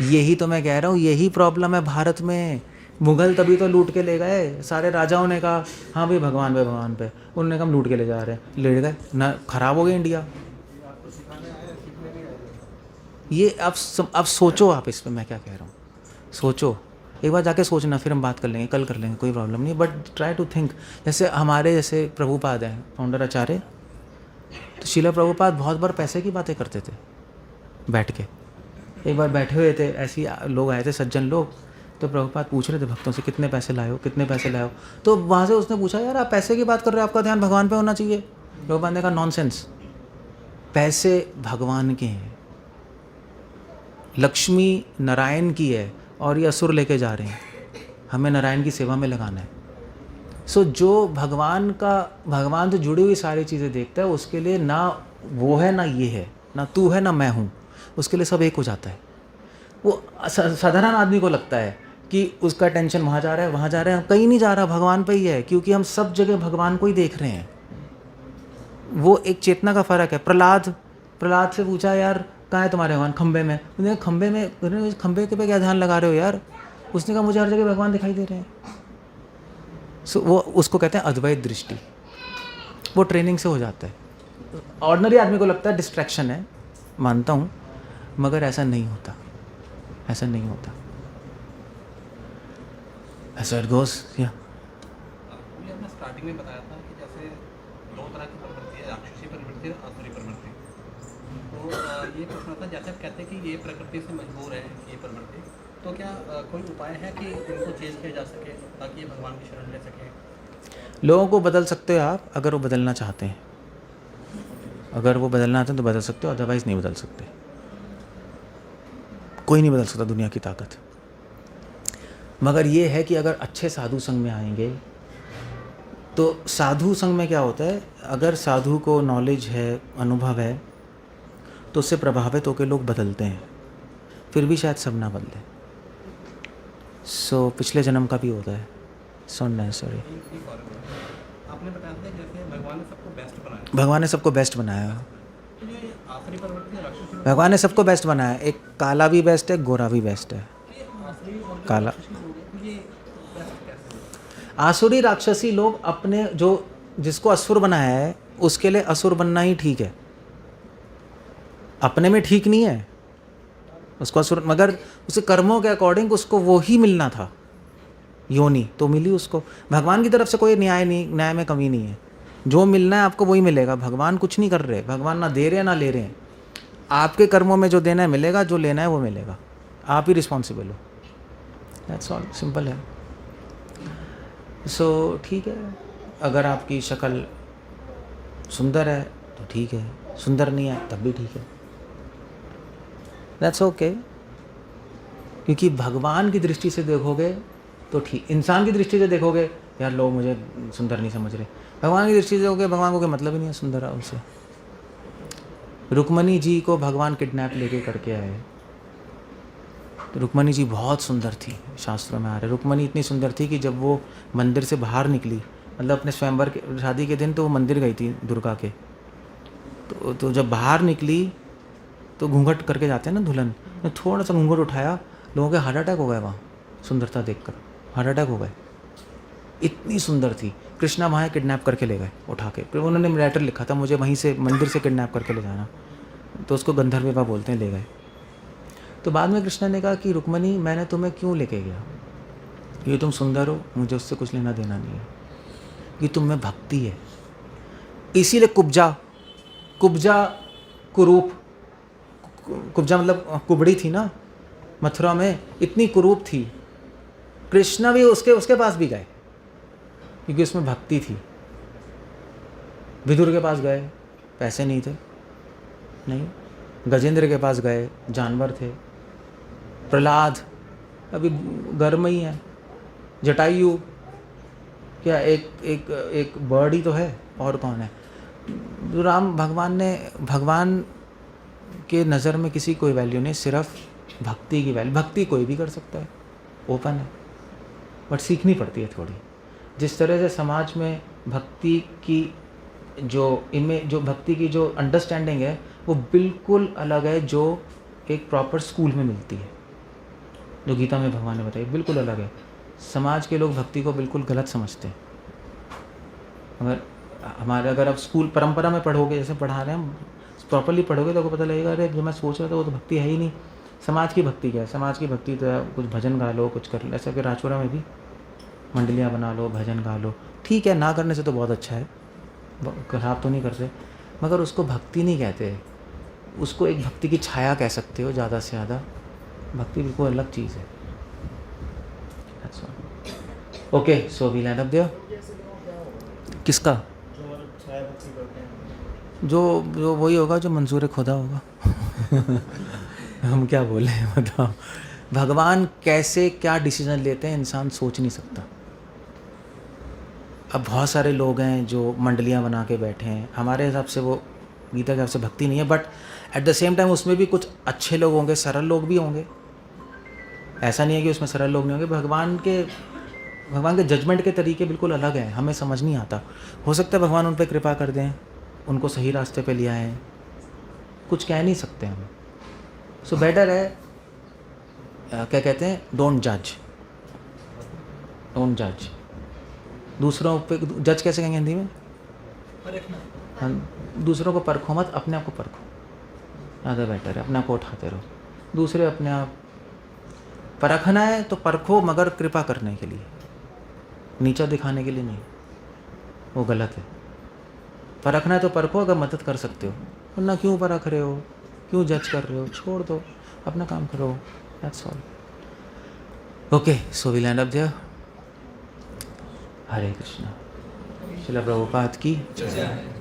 Speaker 1: यही तो मैं कह रहा हूँ, यही प्रॉब्लम है भारत में। मुगल तभी तो लूट के ले गए, सारे राजाओं ने कहा हाँ भाई भगवान पे भगवान पे, उन्होंने कहा हम लूट के ले जा रहे हैं, ले गए ना, खराब हो गया इंडिया। ये अब सोचो आप इस पे, मैं क्या कह रहा हूँ, सोचो। एक बार जाके सोचना, फिर हम बात कर लेंगे, कल कर लेंगे, कोई प्रॉब्लम नहीं, बट ट्राई टू थिंक। जैसे हमारे जैसे प्रभुपाद हैं, फाउंडर आचार्य, तो शिला प्रभुपाद बहुत बार पैसे की बातें करते थे बैठ के। एक बार बैठे हुए थे, ऐसे ही लोग आए थे, सज्जन लोग, तो प्रभुपाद पूछ रहे थे भक्तों से कितने पैसे लाए हो, कितने पैसे लाए हो। तो वहाँ से उसने पूछा, यार आप पैसे की बात कर रहे हो, आपका ध्यान भगवान पे होना चाहिए। प्रभुपाद ने कहा नॉनसेंस, पैसे भगवान के हैं, लक्ष्मी नारायण की है और ये असुर लेके जा रहे हैं, हमें नारायण की सेवा में लगाना है। सो जो भगवान से जुड़ी हुई सारी चीज़ें देखता है, उसके लिए ना वो है ना ये है, ना तू है ना मैं हूँ, उसके लिए सब एक हो जाता है। वो साधारण आदमी को लगता है कि उसका टेंशन वहाँ जा रहा है, वहाँ जा रहा है, कहीं नहीं जा रहा, भगवान पे ही है, क्योंकि हम सब जगह भगवान को ही देख रहे हैं। वो एक चेतना का फ़र्क है। प्रहलाद से पूछा, यार कहाँ है तुम्हारे भगवान? खंबे में। उन्होंने खंबे के पे क्या ध्यान लगा रहे हो यार? उसने कहा मुझे हर जगह भगवान दिखाई दे रहे हैं। सो वो उसको कहते हैं अद्वैत दृष्टि। वो ट्रेनिंग से हो जाता है। ऑर्डिनरी आदमी को लगता है डिस्ट्रैक्शन है, मानता हूँ, मगर ऐसा नहीं होता, ऐसा नहीं होता। ऐसा इट गोस। या
Speaker 4: आपने स्टार्टिंग में बताया था कि जैसे दो तरह की प्रवृत्ति है, राक्षसी प्रवृत्ति और आसुरी प्रवृत्ति। तो ये प्रश्न था, जैसे आप कहते हैं कि ये प्रकृति से मजबूर है ये प्रवृत्ति, तो क्या कोई उपाय है कि इनको चेंज किया जा सके ताकि ये भगवान की शरण ले सके?
Speaker 1: लोगों को बदल सकते हो आप, अगर वो बदलना चाहते हैं। अगर वो बदलना चाहते हैं तो बदल सकते हो, अदरवाइज नहीं बदल सकते। कोई नहीं बदल सकता दुनिया की ताकत। मगर ये है कि अगर अच्छे साधु संग में आएंगे, तो साधु संग में क्या होता है, अगर साधु को नॉलेज है, अनुभव है, तो उससे प्रभावित होकर लोग बदलते हैं। फिर भी शायद सब ना बदले। सो पिछले जन्म का भी होता है। सॉरी,
Speaker 4: आपने बताया था जैसे भगवान ने सबको बेस्ट बनाया,
Speaker 1: भगवान ने सबको बेस्ट बनाया।
Speaker 4: तो ये आसुरी प्रवृत्ति और राक्षसी
Speaker 1: भगवान ने सबको बेस्ट बनाया। एक काला भी बेस्ट है, गोरा भी बेस्ट है।
Speaker 4: आसुरी और
Speaker 1: काला
Speaker 4: ये बेस्ट कैसे?
Speaker 1: आसुरी राक्षसी लोग अपने जो जिसको असुर बनाया है उसके लिए असुर बनना ही ठीक है, अपने में ठीक नहीं है उसको असुर, मगर उसे कर्मों के अकॉर्डिंग उसको वो ही मिलना था, योनि तो मिली उसको। भगवान की तरफ से कोई न्याय में कमी नहीं है। जो मिलना है आपको वही मिलेगा। भगवान कुछ नहीं कर रहे, भगवान ना दे रहे हैं ना ले रहे हैं। आपके कर्मों में जो देना है मिलेगा, जो लेना है वो मिलेगा। आप ही रिस्पॉन्सिबल हो। दैट्स ऑल, सिंपल है। सो ठीक है, अगर आपकी शक्ल सुंदर है तो ठीक है, सुंदर नहीं है तब भी ठीक है, दैट्स ओके। क्योंकि भगवान की दृष्टि से देखोगे तो ठीक, इंसान की दृष्टि से देखोगे यार लोग मुझे सुंदर नहीं समझ रहे, भगवान की दृष्टि से देखोगे भगवान को कोई मतलब ही नहीं है सुंदर है उनसे। रुक्मणी जी को भगवान किडनैप लेके करके आए, तो रुक्मणी जी बहुत सुंदर थी, शास्त्रों में आ रहा है। रुक्मणी इतनी सुंदर थी कि जब वो मंदिर से बाहर निकली, मतलब अपने स्वयंवर के शादी के दिन तो वो मंदिर गई थी दुर्गा के, तो जब बाहर निकली तो घूंघट करके जाते हैं ना दुल्हन, तो थोड़ा सा घूंघट उठाया, लोगों के हार्ट अटैक हो गए वहाँ सुंदरता देखकर, हार्ट अटैक हो गए, इतनी सुंदर थी। कृष्णा वहाँ किडनैप करके ले गए उठा के, फिर उन्होंने लेटर लिखा था मुझे वहीं से मंदिर से किडनैप करके ले जाना, तो उसको गंधर्व विवाह बोलते हैं, ले गए। तो बाद में कृष्णा ने कहा कि रुक्मणी मैंने तुम्हें क्यों लेके गया, ये तुम सुंदर हो, मुझे उससे कुछ लेना देना नहीं है, कि तुम में भक्ति है। इसीलिए कुब्जा कुरूप, कुब्जा मतलब कुबड़ी थी ना मथुरा में, इतनी कुरूप थी, कृष्णा भी उसके पास भी गए क्योंकि उसमें भक्ति थी। विदुर के पास गए, पैसे नहीं थे, नहीं, गजेंद्र के पास गए, जानवर थे, प्रहलाद अभी घर में ही है, जटायु क्या एक बर्ड ही तो है, और कौन है। राम भगवान के नज़र में किसी कोई वैल्यू नहीं, सिर्फ भक्ति की वैल्यू। भक्ति कोई भी कर सकता है, ओपन है, बट सीखनी पड़ती है थोड़ी। जिस तरह से समाज में भक्ति की जो भक्ति की जो अंडरस्टैंडिंग है वो बिल्कुल अलग है जो एक प्रॉपर स्कूल में मिलती है, जो गीता में भगवान ने बताई, बिल्कुल अलग है। समाज के लोग भक्ति को बिल्कुल गलत समझते हैं। अगर आप स्कूल परंपरा में पढ़ोगे, जैसे पढ़ा रहे हैं हम, प्रॉपरली पढ़ोगे तो आपको पता लगेगा अरे जो मैं सोच रहा था वो तो भक्ति है ही नहीं, समाज की भक्ति क्या है? समाज की भक्ति तो है कुछ भजन गा लो, कुछ कर लो, ऐसा कि राजपुरा में भी मंडलियाँ बना लो, भजन गा लो, ठीक है, ना करने से तो बहुत अच्छा है, खराब तो नहीं करते, मगर उसको भक्ति नहीं कहते, उसको एक भक्ति की छाया कह सकते हो ज़्यादा से ज़्यादा। भक्ति बिल्कुल अलग चीज़ है। Okay, so we land up there. किसका? जो जो वही होगा जो मंजूर खुदा होगा। हम क्या बोले, बताओ। भगवान कैसे क्या डिसीजन लेते हैं इंसान सोच नहीं सकता। अब बहुत सारे लोग हैं जो मंडलियाँ बना के बैठे हैं, हमारे हिसाब से वो गीता के हिसाब से भक्ति नहीं है, but at the same time उसमें भी कुछ अच्छे लोग होंगे, सरल लोग भी होंगे, ऐसा नहीं है कि उसमें सरल लोग नहीं होंगे। भगवान के जजमेंट के तरीके बिल्कुल अलग हैं, हमें समझ नहीं आता। हो सकता है भगवान उन पर कृपा कर दें, उनको सही रास्ते पे ले आएँ, कुछ कह नहीं सकते हम। सो बेटर है क्या कहते हैं, डोंट जज। दूसरों पे जज कैसे कहेंगे हिंदी में?
Speaker 3: परखना।
Speaker 1: हाँ, दूसरों को परखो मत, अपने आप को परखो, ज़्यादा बेटर है। अपने आप को उठाते रहो, दूसरे अपने आप। परखना है तो परखो, मगर कृपा करने के लिए, नीचा दिखाने के लिए नहीं, वो गलत है। परखना है तो परखो अगर मदद कर सकते हो, वरना क्यों परख रहे हो, क्यों जज कर रहे हो, छोड़ दो, अपना काम करो, that's all. Okay, so we land up there. Hare Krishna. Srila Prabhupada की जय।